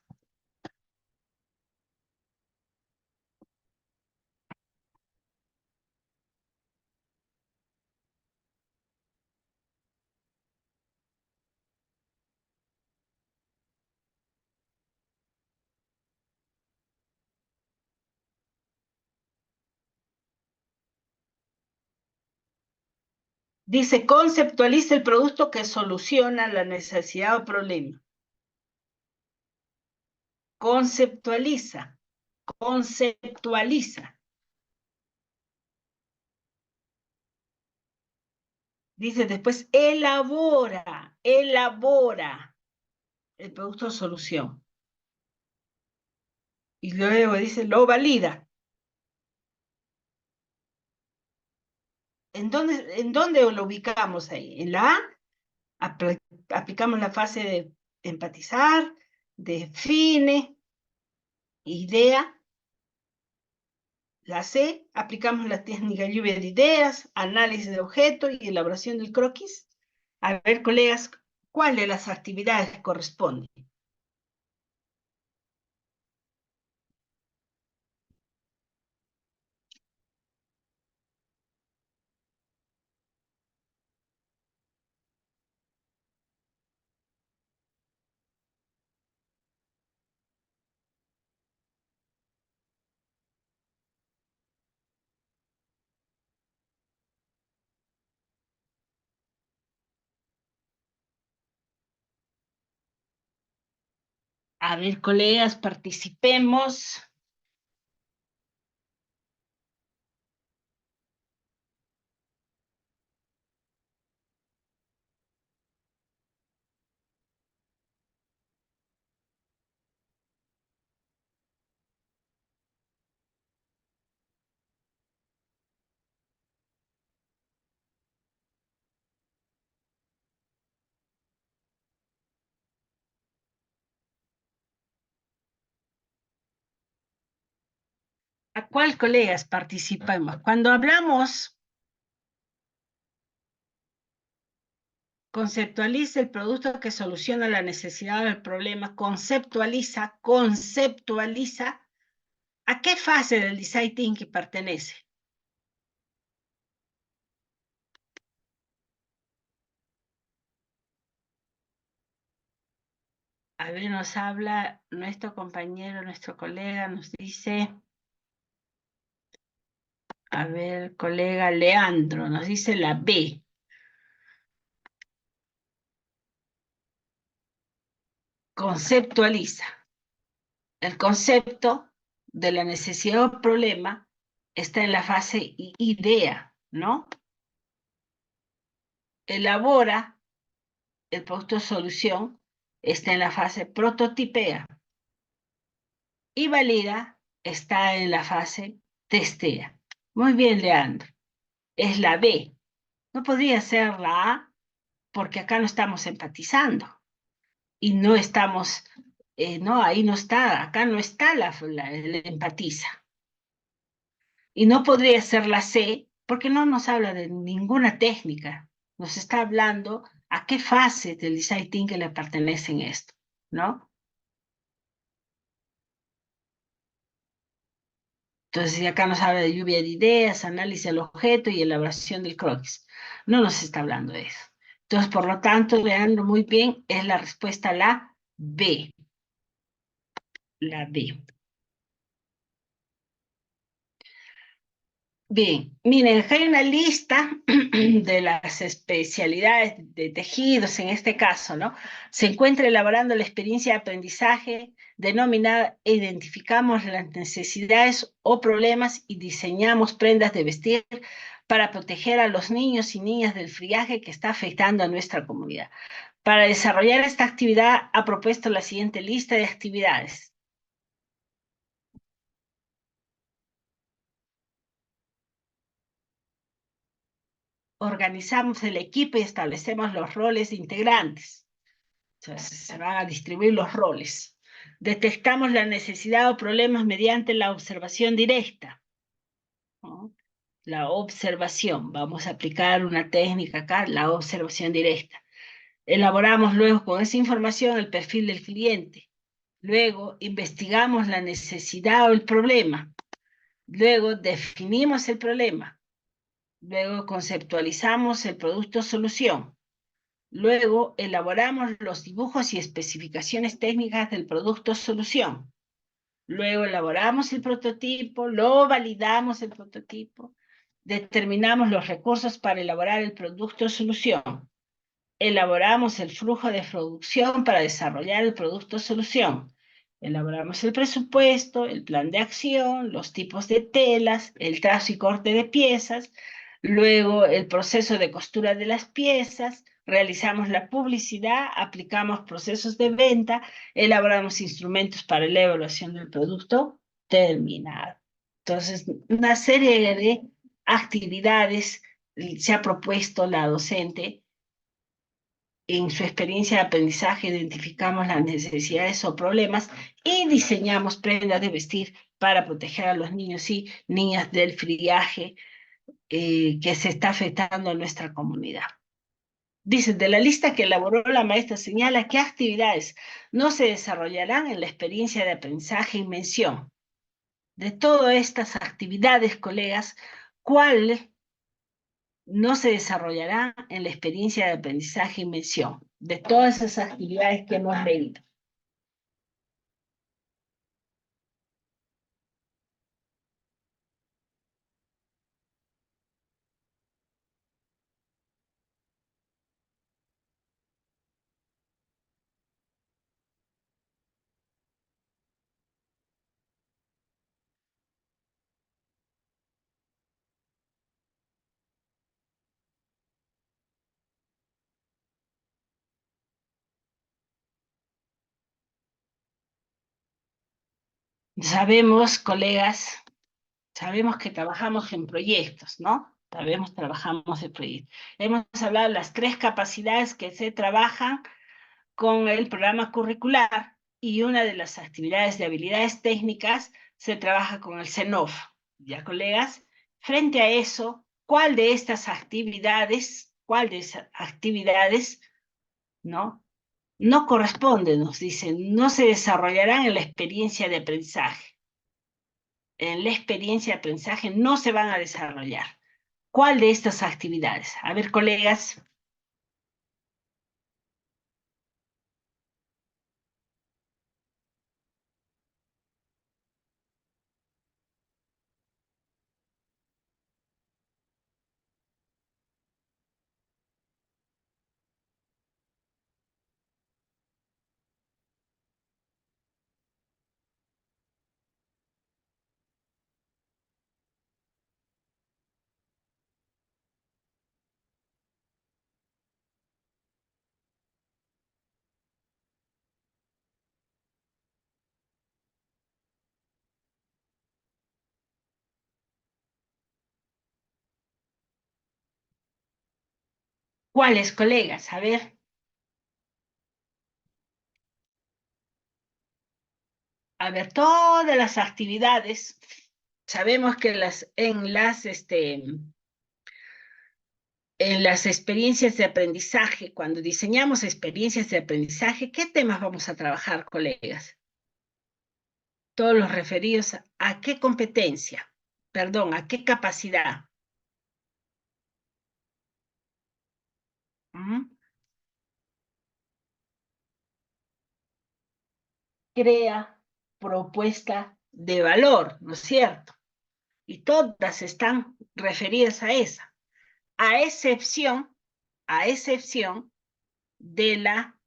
Speaker 1: Dice, conceptualiza el producto que soluciona la necesidad o problema. Conceptualiza, conceptualiza. Dice después, elabora el producto solución. Y luego dice, lo valida. ¿En dónde lo ubicamos ahí? En la A, aplicamos la fase de empatizar, define, idea. La C, aplicamos la técnica lluvia de ideas, análisis de objeto y elaboración del croquis. A ver, colegas, ¿cuál de las actividades corresponde? A ver, colegas, participemos. ¿A cuál, colegas, participamos? Cuando hablamos, conceptualiza el producto que soluciona la necesidad del problema, conceptualiza, ¿a qué fase del design thinking pertenece? A ver, nos habla nuestro compañero, nuestro colega, nos dice, a ver, colega Leandro, nos dice la B, conceptualiza. El concepto de la necesidad o problema está en la fase idea, ¿no? Elabora el producto solución, está en la fase prototipea. Y valida está en la fase testea. Muy bien, Leandro. Es la B. No podría ser la A porque acá no estamos empatizando y no estamos, no, ahí no está, acá no está el empatiza. Y no podría ser la C porque no nos habla de ninguna técnica, nos está hablando a qué fase del design thinking le pertenecen esto, ¿no? Entonces, si acá nos habla de lluvia de ideas, análisis del objeto y elaboración del croquis. No nos está hablando de eso. Entonces, por lo tanto, veanlo muy bien, es la respuesta la B. La B. Bien, miren, acá hay una lista de las especialidades de tejidos, en este caso, ¿no? Se encuentra elaborando la experiencia de aprendizaje denominada Identificamos las necesidades o problemas y diseñamos prendas de vestir para proteger a los niños y niñas del friaje que está afectando a nuestra comunidad. Para desarrollar esta actividad ha propuesto la siguiente lista de actividades. Organizamos el equipo y establecemos los roles de integrantes. Entonces, se van a distribuir los roles. Detectamos la necesidad o problemas mediante la observación directa, ¿no? La observación. Vamos a aplicar una técnica acá, la observación directa. Elaboramos luego con esa información el perfil del cliente. Luego investigamos la necesidad o el problema. Luego definimos el problema. Luego conceptualizamos el producto solución. Luego elaboramos los dibujos y especificaciones técnicas del producto solución. Luego elaboramos el prototipo, lo validamos el prototipo, determinamos los recursos para elaborar el producto solución. Elaboramos el flujo de producción para desarrollar el producto solución. Elaboramos el presupuesto, el plan de acción, los tipos de telas, el trazo y corte de piezas, luego el proceso de costura de las piezas, realizamos la publicidad, aplicamos procesos de venta, elaboramos instrumentos para la evaluación del producto terminado. Entonces, una serie de actividades se ha propuesto la docente en su experiencia de aprendizaje identificamos las necesidades o problemas y diseñamos prendas de vestir para proteger a los niños y niñas del friaje que se está afectando a nuestra comunidad. Dice, de la lista que elaboró la maestra señala qué actividades no se desarrollarán en la experiencia de aprendizaje y mención. De todas estas actividades, colegas, ¿cuál no se desarrollará en la experiencia de aprendizaje y mención? De todas esas actividades que hemos leído. Sabemos, colegas, sabemos que trabajamos en proyectos, ¿no? Trabajamos en proyectos. Hemos hablado de las 3 capacidades que se trabajan con el programa curricular y una de las actividades de habilidades técnicas se trabaja con el CENOF. ¿Ya, colegas? Frente a eso, cuál de esas actividades, ¿no? No corresponde, nos dicen, no se desarrollarán en la experiencia de aprendizaje. En la experiencia de aprendizaje no se van a desarrollar. ¿Cuál de estas actividades? A ver, colegas. ¿Cuáles, colegas? A ver. A ver, todas las actividades, sabemos que en las experiencias de aprendizaje, cuando diseñamos experiencias de aprendizaje, ¿qué temas vamos a trabajar, colegas? Todos los referidos a qué competencia, perdón, a qué capacidad. ¿Mm? Crea propuesta de valor, ¿no es cierto? Y todas están referidas a esa, a excepción, a excepción de la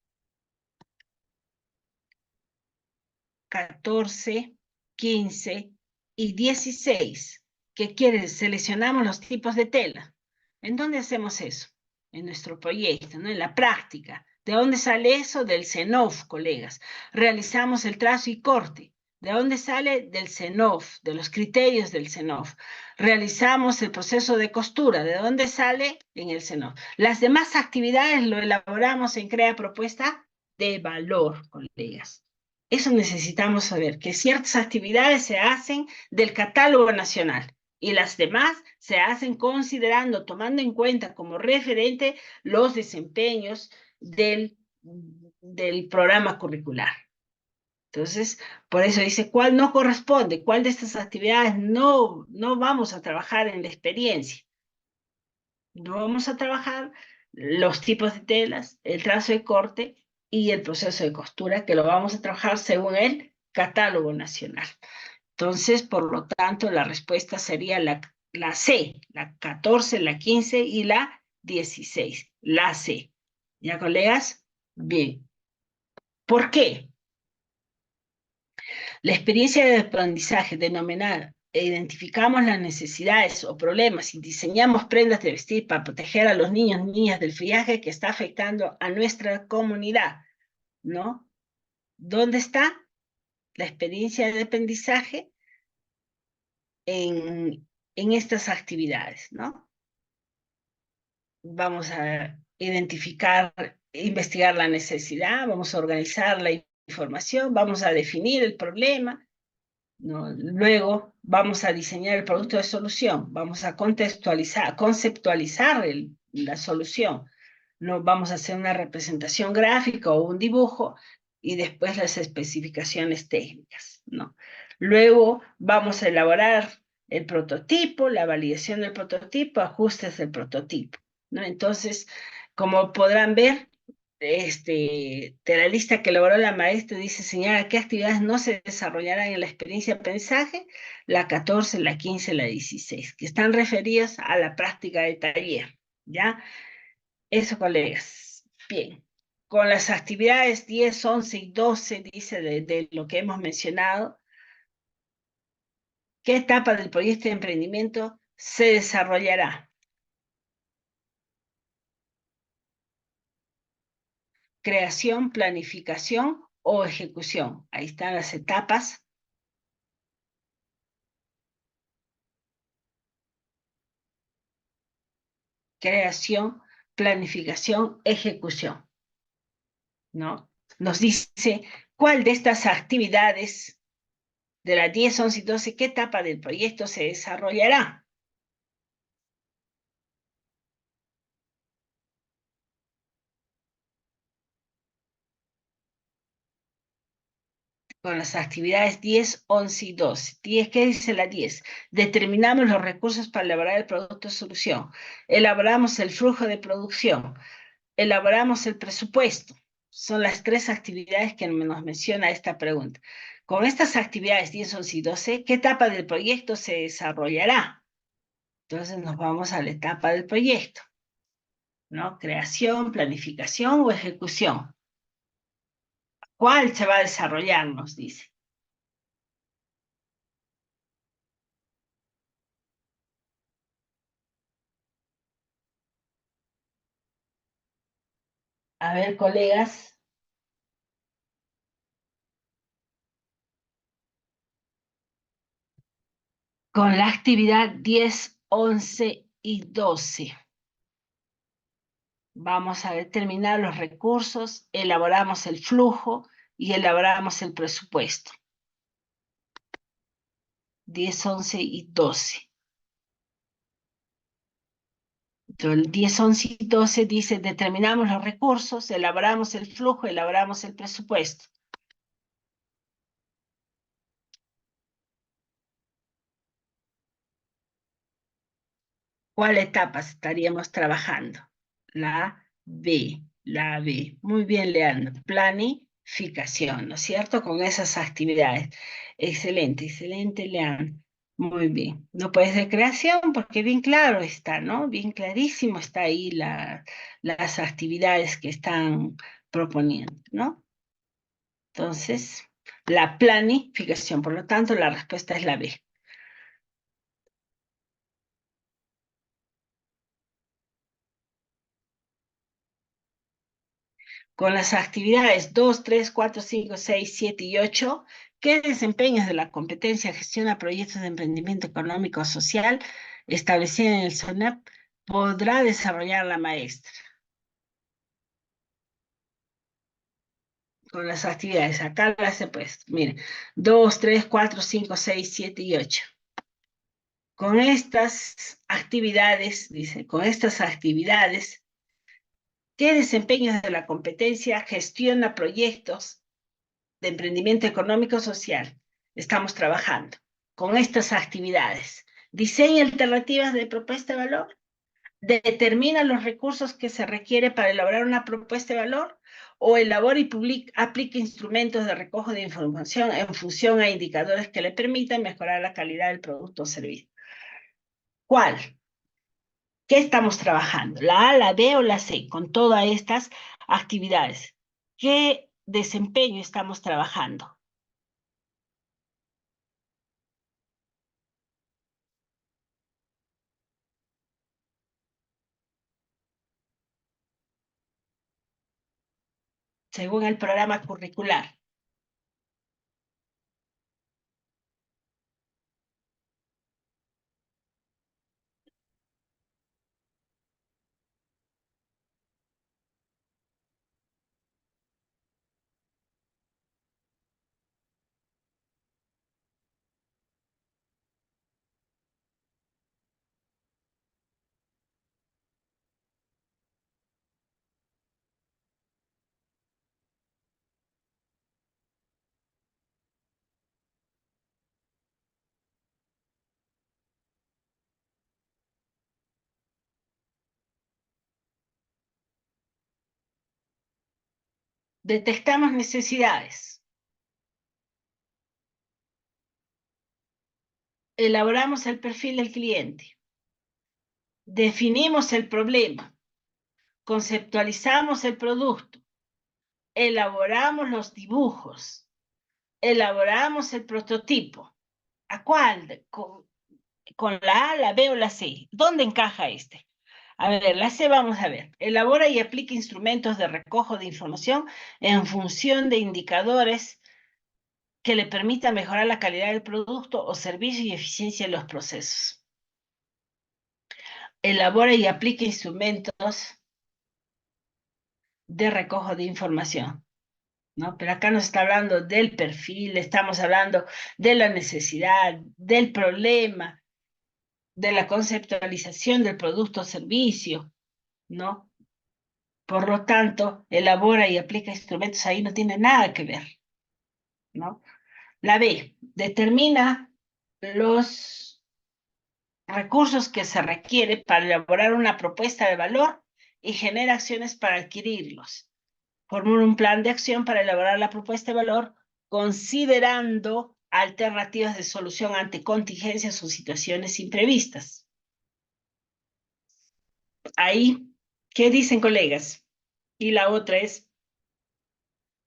Speaker 1: 14, 15 y 16. ¿Qué quiere? Seleccionamos los tipos de tela. ¿En dónde hacemos eso? En nuestro proyecto, ¿no? En la práctica. ¿De dónde sale eso? Del CENOF, colegas. Realizamos el trazo y corte. ¿De dónde sale? Del CENOF, de los criterios del CENOF. Realizamos el proceso de costura. ¿De dónde sale? En el CENOF. Las demás actividades lo elaboramos en Crea Propuesta de Valor, colegas. Eso necesitamos saber, que ciertas actividades se hacen del catálogo nacional y las demás se hacen considerando, tomando en cuenta como referente los desempeños del programa curricular. Entonces, por eso dice, ¿cuál no corresponde? ¿Cuál de estas actividades no vamos a trabajar en la experiencia? No vamos a trabajar los tipos de telas, el trazo de corte y el proceso de costura, que lo vamos a trabajar según el catálogo nacional. Entonces, por lo tanto, la respuesta sería la C, la 14, la 15 y la 16, la C. ¿Ya, colegas? Bien. ¿Por qué? La experiencia de aprendizaje denominada identificamos las necesidades o problemas y diseñamos prendas de vestir para proteger a los niños y niñas del friaje que está afectando a nuestra comunidad, ¿no? ¿Dónde está la experiencia de aprendizaje? En estas actividades, ¿no? Vamos a ver. identificar, investigar la necesidad, vamos a organizar la información, vamos a definir el problema, ¿no? Luego vamos a diseñar el producto de solución, vamos a contextualizar, conceptualizar la solución, ¿no? Vamos a hacer una representación gráfica o un dibujo y después las especificaciones técnicas, ¿no? Luego vamos a elaborar el prototipo, la validación del prototipo, ajustes del prototipo, ¿no? Entonces, como podrán ver, de la lista que elaboró la maestra, dice, señala qué actividades no se desarrollarán en la experiencia de aprendizaje, la 14, la 15, la 16, que están referidas a la práctica de taller, ¿ya? Eso, colegas. Bien. Con las actividades 10, 11 y 12, dice de lo que hemos mencionado, ¿qué etapa del proyecto de emprendimiento se desarrollará? Creación, planificación o ejecución. Ahí están las etapas. Creación, planificación, ejecución, ¿no? Nos dice cuál de estas actividades de las 10, 11 y 12, qué etapa del proyecto se desarrollará. Con las actividades 10, 11 y 12. 10, ¿qué dice la 10? Determinamos los recursos para elaborar el producto de solución. Elaboramos el flujo de producción. Elaboramos el presupuesto. Son las tres actividades que nos menciona esta pregunta. Con estas actividades 10, 11 y 12, ¿qué etapa del proyecto se desarrollará? Entonces nos vamos a la etapa del proyecto, ¿no? Creación, planificación o ejecución. ¿Cuál se va a desarrollar? Nos dice. A ver, colegas, con la actividad 10, 11 y 12. Vamos a determinar los recursos, elaboramos el flujo y elaboramos el presupuesto. 10, 11 y 12. Entonces, el 10, 11 y 12 dice, determinamos los recursos, elaboramos el flujo, elaboramos el presupuesto. ¿Cuál etapa estaríamos trabajando? La B. Muy bien, Leandro. Planificación, ¿no es cierto? Con esas actividades. Excelente, excelente, Leandro. Muy bien. No puede ser creación porque bien claro está, ¿no? Bien clarísimo está ahí las actividades que están proponiendo, ¿no? Entonces, la planificación, por lo tanto, la respuesta es la B. Con las actividades 2, 3, 4, 5, 6, 7 y 8, ¿qué desempeños de la competencia gestiona proyectos de emprendimiento económico o social establecida en el SONEP podrá desarrollar la maestra? Con las actividades, acá las he puesto, miren, 2, 3, 4, 5, 6, 7 y 8. Con estas actividades, dice, con estas actividades, ¿qué desempeños de la competencia gestiona proyectos de emprendimiento económico social estamos trabajando con estas actividades? Diseña alternativas de propuesta de valor, determina los recursos que se requiere para elaborar una propuesta de valor o elabora y aplica instrumentos de recojo de información en función a indicadores que le permitan mejorar la calidad del producto o servicio. ¿Cuál? ¿Qué estamos trabajando? ¿La A, la B o la C? Con todas estas actividades. ¿Qué desempeño estamos trabajando? Según el programa curricular. Detectamos necesidades. Elaboramos el perfil del cliente. Definimos el problema. Conceptualizamos el producto. Elaboramos los dibujos. Elaboramos el prototipo. ¿A cuál? ¿Con la A, la B o la C? ¿Dónde encaja este? A ver, la C vamos a ver. Elabora y aplica instrumentos de recojo de información en función de indicadores que le permitan mejorar la calidad del producto o servicio y eficiencia de los procesos. Elabora y aplica instrumentos de recojo de información, ¿no? Pero acá nos está hablando del perfil, estamos hablando de la necesidad, del problema, de la conceptualización del producto o servicio, ¿no? Por lo tanto, elabora y aplica instrumentos ahí no tiene nada que ver, ¿no? La B, determina los recursos que se requiere para elaborar una propuesta de valor y genera acciones para adquirirlos. Formula un plan de acción para elaborar la propuesta de valor considerando alternativas de solución ante contingencias o situaciones imprevistas. Ahí, ¿qué dicen, colegas? Y la otra es,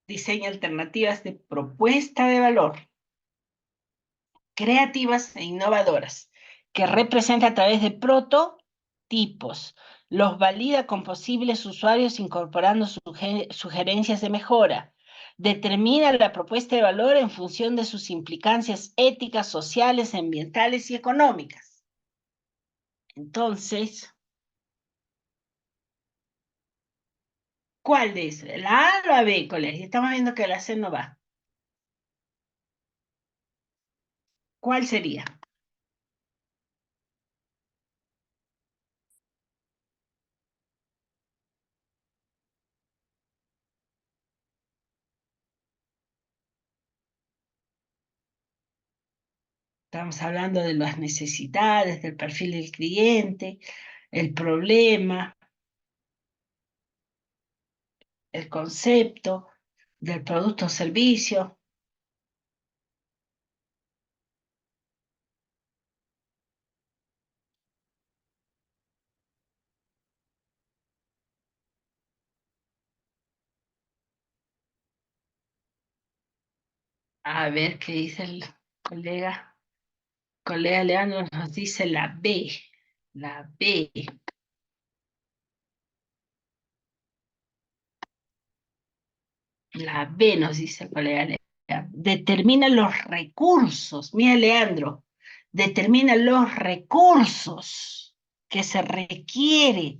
Speaker 1: diseña alternativas de propuesta de valor creativas e innovadoras, que representa a través de prototipos. Los valida con posibles usuarios incorporando sugerencias de mejora. Determina la propuesta de valor en función de sus implicancias éticas, sociales, ambientales y económicas. Entonces, ¿cuál de eso? ¿La A o la B, colegio? Estamos viendo que la C no va. ¿Cuál sería? Estamos hablando de las necesidades, del perfil del cliente, el problema, el concepto del producto o servicio. A ver qué dice el colega. Colega Leandro nos dice la B. La B. La B nos dice el colega Leandro. Determina los recursos. Mira, Leandro. Determina los recursos que se requiere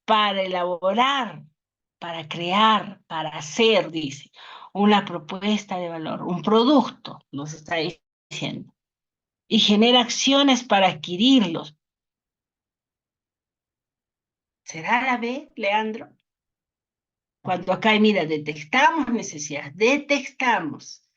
Speaker 1: para elaborar, para crear, para hacer, dice, una propuesta de valor, un producto, nos está diciendo, y genera acciones para adquirirlos. ¿Será la B, Leandro? Cuando acá, mira, detectamos necesidades, detectamos,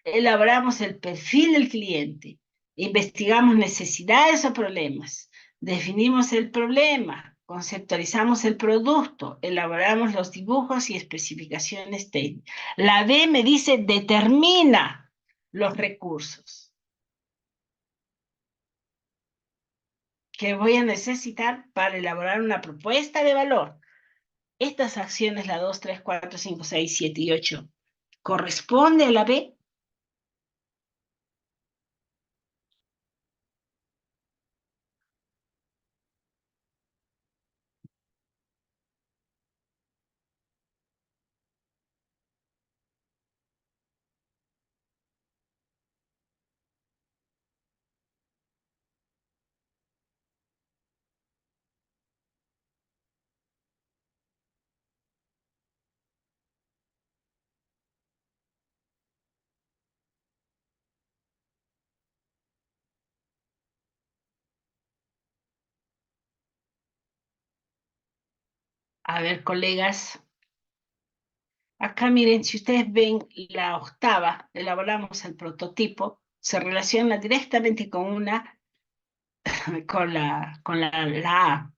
Speaker 1: elaboramos el perfil del cliente, investigamos necesidades o problemas, definimos el problema, conceptualizamos el producto, elaboramos los dibujos y especificaciones técnicas. La B me dice determina los recursos que voy a necesitar para elaborar una propuesta de valor. Estas acciones, la 2, 3, 4, 5, 6, 7 y 8, ¿corresponde a la B? A ver, colegas, acá miren, si ustedes ven la octava, elaboramos el prototipo, se relaciona directamente con la A.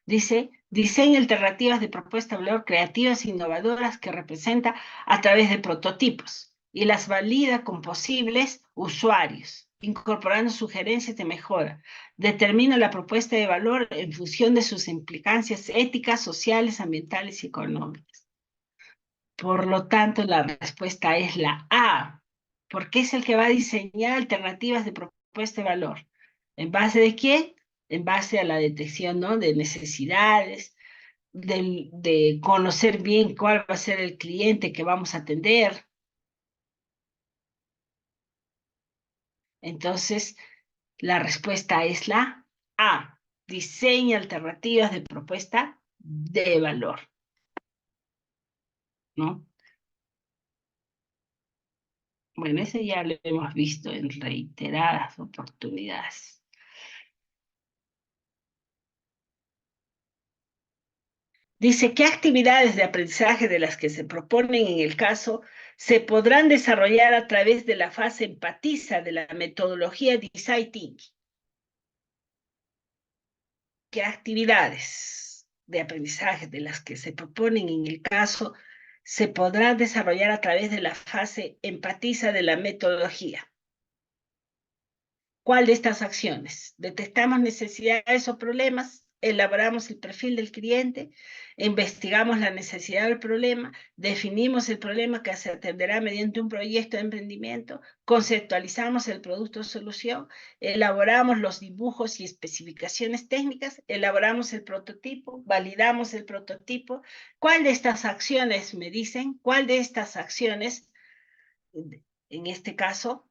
Speaker 1: Dice, Diseña alternativas de propuesta de valor creativas e innovadoras que representa a través de prototipos y las valida con posibles usuarios, incorporando sugerencias de mejora. Determina la propuesta de valor en función de sus implicancias éticas, sociales, ambientales y económicas. Por lo tanto, la respuesta es la A, porque es el que va a diseñar alternativas de propuesta de valor. ¿En base de qué? En base a la detección, ¿no?, de necesidades, de conocer bien cuál va a ser el cliente que vamos a atender. Entonces, la respuesta es la A. Diseña alternativas de propuesta de valor, ¿no? Bueno, ese ya lo hemos visto en reiteradas oportunidades. Dice, ¿qué actividades de aprendizaje de las que se proponen en el caso se podrán desarrollar a través de la fase empatiza de la metodología Design Thinking? ¿Qué actividades de aprendizaje de las que se proponen en el caso se podrán desarrollar a través de la fase empatiza de la metodología? ¿Cuál de estas acciones? Detectamos necesidades o problemas, elaboramos el perfil del cliente, investigamos la necesidad del problema, definimos el problema que se atenderá mediante un proyecto de emprendimiento, conceptualizamos el producto o solución, elaboramos los dibujos y especificaciones técnicas, elaboramos el prototipo, validamos el prototipo. ¿Cuál de estas acciones me dicen? ¿Cuál de estas acciones, en este caso,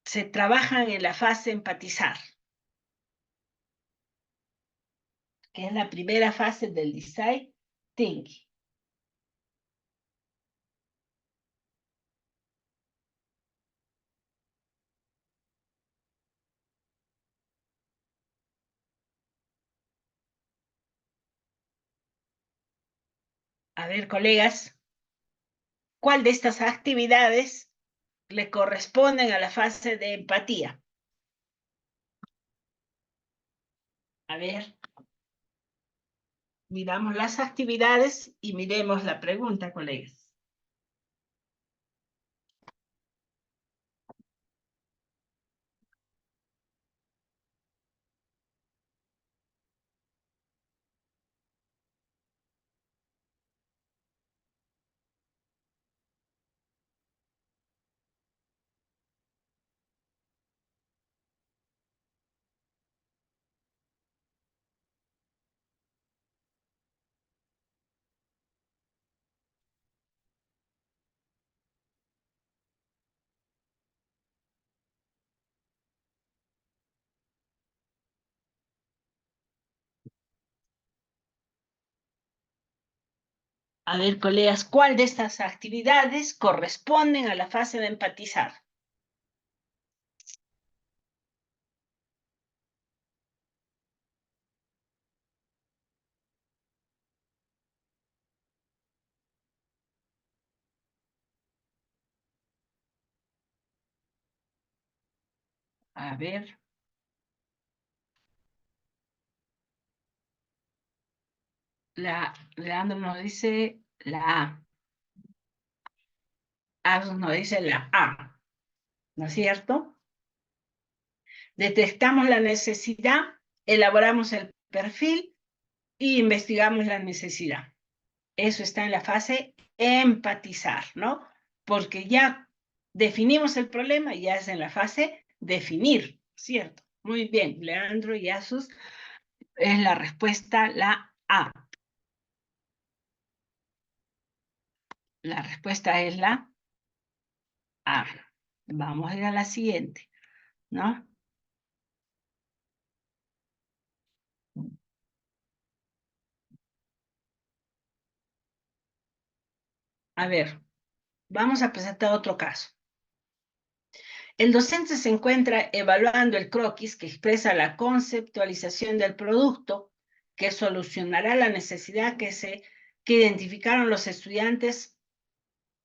Speaker 1: se trabajan en la fase empatizar, que es la primera fase del design thinking? A ver, colegas, ¿cuál de estas actividades le corresponden a la fase de empatía? A ver, miramos las actividades y miremos la pregunta, colegas. A ver, colegas, ¿cuál de estas actividades corresponden a la fase de empatizar? A ver, Leandro nos dice la A. Agus nos dice la A, ¿no es cierto? Detectamos la necesidad, elaboramos el perfil y investigamos la necesidad. Eso está en la fase empatizar, ¿no? Porque ya definimos el problema, ya es en la fase definir, ¿cierto? Muy bien, Leandro y Asus, es la respuesta, la A. La respuesta es la A. Vamos a ir a la siguiente, ¿no? A ver, vamos a presentar otro caso. El docente se encuentra evaluando el croquis que expresa la conceptualización del producto que solucionará la necesidad que identificaron los estudiantes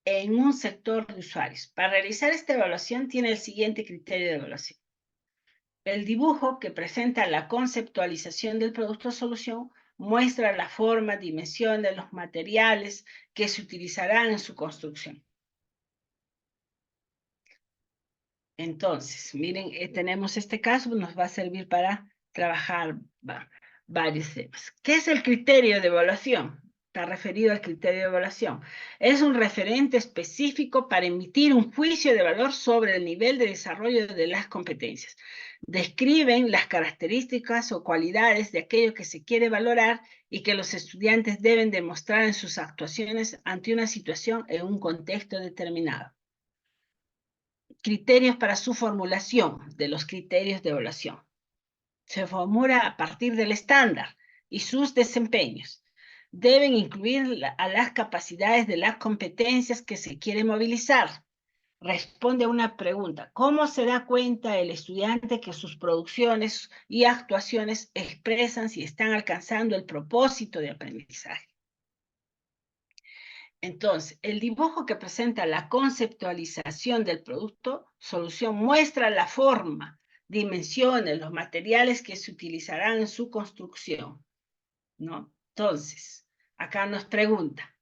Speaker 1: en un sector de usuarios. Para realizar esta evaluación tiene el siguiente criterio de evaluación. El dibujo que presenta la conceptualización del producto o solución muestra la forma, dimensión de los materiales que se utilizarán en su construcción. Entonces, miren, tenemos este caso, nos va a servir para trabajar varios temas. ¿Qué es el criterio de evaluación? Está referido al criterio de evaluación. Es un referente específico para emitir un juicio de valor sobre el nivel de desarrollo de las competencias. Describen las características o cualidades de aquello que se quiere valorar y que los estudiantes deben demostrar en sus actuaciones ante una situación en un contexto determinado. Criterios para su formulación de los criterios de evaluación. Se formula a partir del estándar y sus desempeños. Deben incluir a las capacidades de las competencias que se quiere movilizar. Responde a una pregunta. ¿Cómo se da cuenta el estudiante que sus producciones y actuaciones expresan si están alcanzando el propósito de aprendizaje? Entonces, el dibujo que presenta la conceptualización del producto, solución, muestra la forma, dimensiones, los materiales que se utilizarán en su construcción, ¿no? Entonces, acá nos pregunta,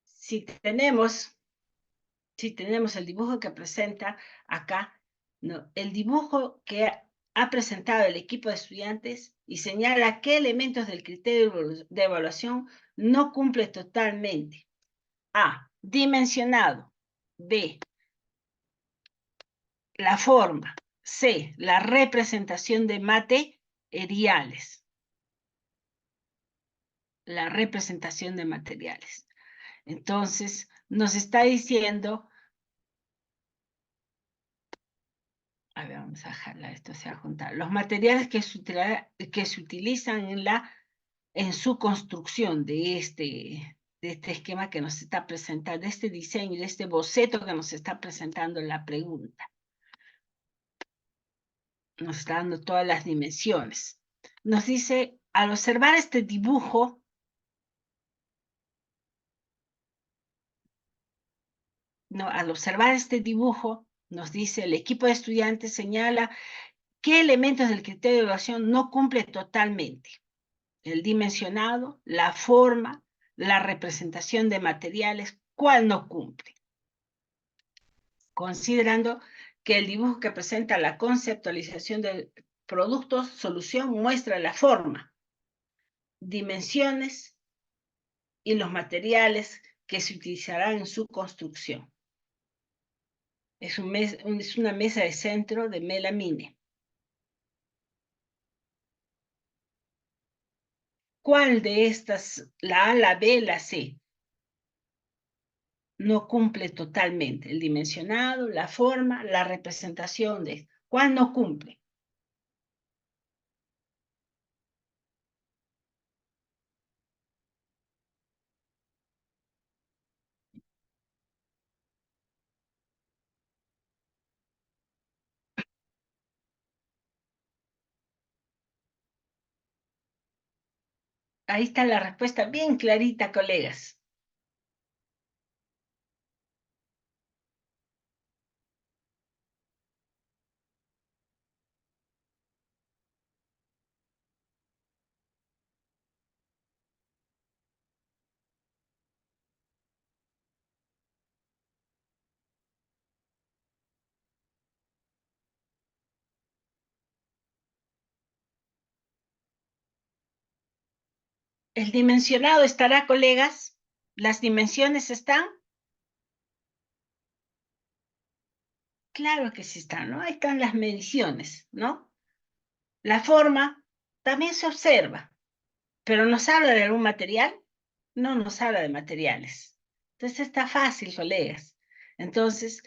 Speaker 1: si tenemos el dibujo que presenta acá, ¿no? El dibujo que ha presentado el equipo de estudiantes y señala qué elementos del criterio de evaluación no cumple totalmente. A, dimensionado. B, la forma. C, la representación de materiales. La representación de materiales. Entonces, nos está diciendo, a ver, vamos a jalar, esto se va a juntar, los materiales que se utilizan en su construcción de este esquema que nos está presentando, de este diseño, de este boceto que nos está presentando en la pregunta. Nos está dando todas las dimensiones. Nos dice, al observar este dibujo, no, al observar este dibujo, nos dice, el equipo de estudiantes señala qué elementos del criterio de evaluación no cumple totalmente. El dimensionado, la forma, la representación de materiales, ¿cuál no cumple? Considerando que el dibujo que presenta la conceptualización del producto solución muestra la forma, dimensiones y los materiales que se utilizarán en su construcción. Es una mesa de centro de melamine. ¿Cuál de estas, la A, la B, la C, no cumple totalmente? El dimensionado, la forma, la representación de... ¿Cuál no cumple? Ahí está la respuesta bien clarita, colegas. ¿El dimensionado estará, colegas? ¿Las dimensiones están? Claro que sí están, ¿no? Ahí están las mediciones, ¿no? La forma también se observa, pero ¿nos habla de algún material? No nos habla de materiales. Entonces está fácil, colegas. Entonces,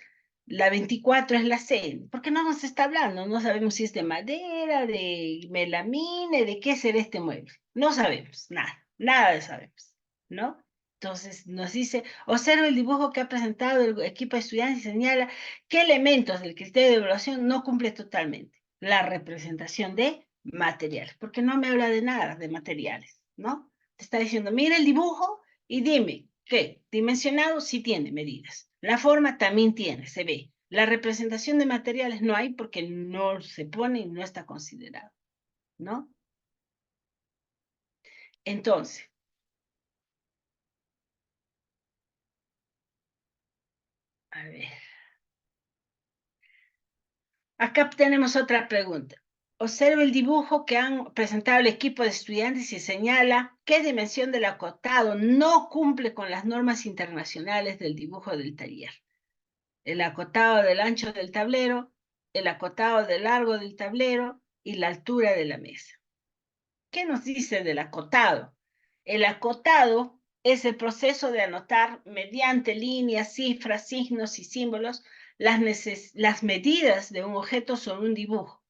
Speaker 1: la 24 es la C, porque no nos está hablando, no sabemos si es de madera, de melamine, de qué será este mueble. No sabemos, nada sabemos, ¿no? Entonces nos dice, observa el dibujo que ha presentado el equipo de estudiantes y señala qué elementos del criterio de evaluación no cumple totalmente. La representación de materiales, porque no me habla de nada de materiales, ¿no? Te está diciendo, mira el dibujo y dime, ¿qué? Dimensionado sí tiene medidas. La forma también tiene, se ve. La representación de materiales no hay porque no se pone y no está considerado, ¿no? Entonces, a ver, acá tenemos otra pregunta. Observa el dibujo que han presentado el equipo de estudiantes y señala qué dimensión del acotado no cumple con las normas internacionales del dibujo del taller. El acotado del ancho del tablero, el acotado del largo del tablero y la altura de la mesa. ¿Qué nos dice del acotado? El acotado es el proceso de anotar mediante líneas, cifras, signos y símbolos las medidas de un objeto sobre un dibujo,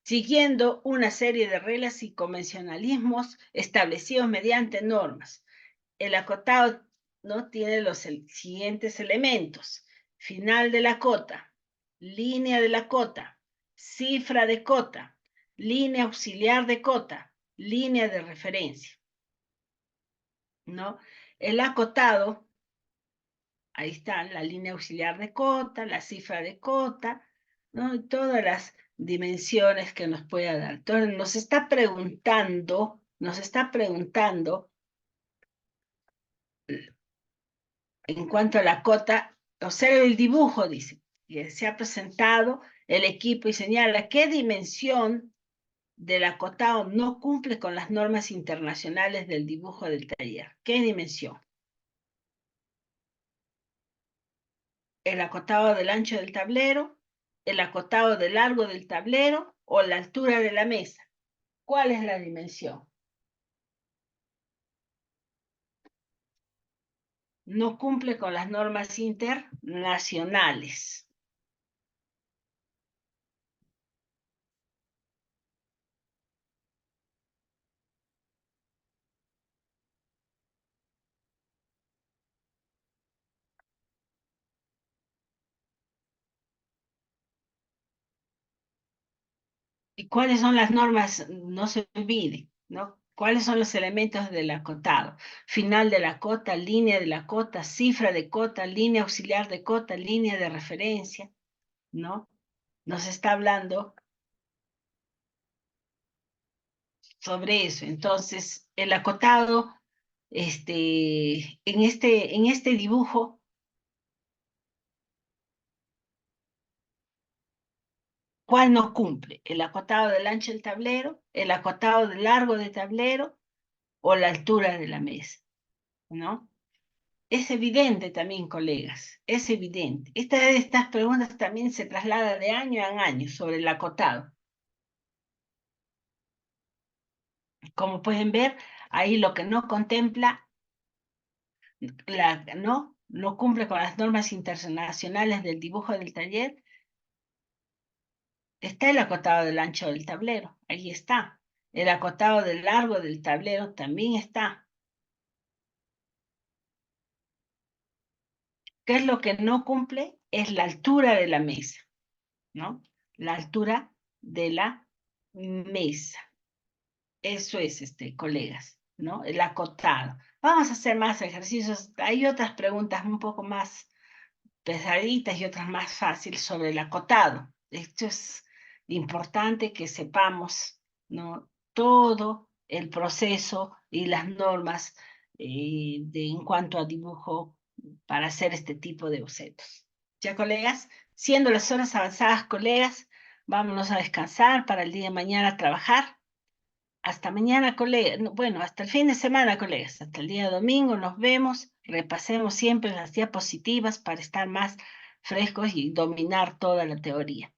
Speaker 1: siguiendo una serie de reglas y convencionalismos establecidos mediante normas. El acotado no tiene los siguientes elementos: final de la cota, línea de la cota, cifra de cota, línea auxiliar de cota, línea de referencia, ¿no? El acotado, ahí está la línea auxiliar de cota, la cifra de cota, ¿no? Y todas las dimensiones que nos pueda dar. Entonces nos está preguntando en cuanto a la cota, observe el dibujo, dice, que se ha presentado el equipo y señala qué dimensión del acotado no cumple con las normas internacionales del dibujo del taller. ¿Qué dimensión? El acotado del ancho del tablero, el acotado del largo del tablero o la altura de la mesa. ¿Cuál es la dimensión? No cumple con las normas internacionales. ¿Y cuáles son las normas? No se olvide, ¿no? ¿Cuáles son los elementos del acotado? Final de la cota, línea de la cota, cifra de cota, línea auxiliar de cota, línea de referencia, ¿no? Nos está hablando sobre eso. Entonces, el acotado, en este dibujo, ¿cuál no cumple? ¿El acotado del ancho del tablero, el acotado del largo del tablero o la altura de la mesa? ¿No? Es evidente también, colegas, es evidente. Estas preguntas también se trasladan de año en año sobre el acotado. Como pueden ver, ahí lo que no contempla, no cumple con las normas internacionales del dibujo del taller, está el acotado del ancho del tablero, ahí está. El acotado del largo del tablero también está. ¿Qué es lo que no cumple? Es la altura de la mesa, ¿no? La altura de la mesa. Eso es, colegas, ¿no? El acotado. Vamos a hacer más ejercicios. Hay otras preguntas un poco más pesaditas y otras más fáciles sobre el acotado. Esto es importante que sepamos, ¿no? Todo el proceso y las normas en cuanto a dibujo para hacer este tipo de bocetos. Ya, colegas, siendo las horas avanzadas, colegas, vámonos a descansar para el día de mañana a trabajar. Hasta mañana, colegas. Bueno, hasta el fin de semana, colegas. Hasta el día domingo nos vemos. Repasemos siempre las diapositivas para estar más frescos y dominar toda la teoría.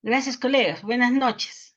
Speaker 1: Gracias, colegas. Buenas noches.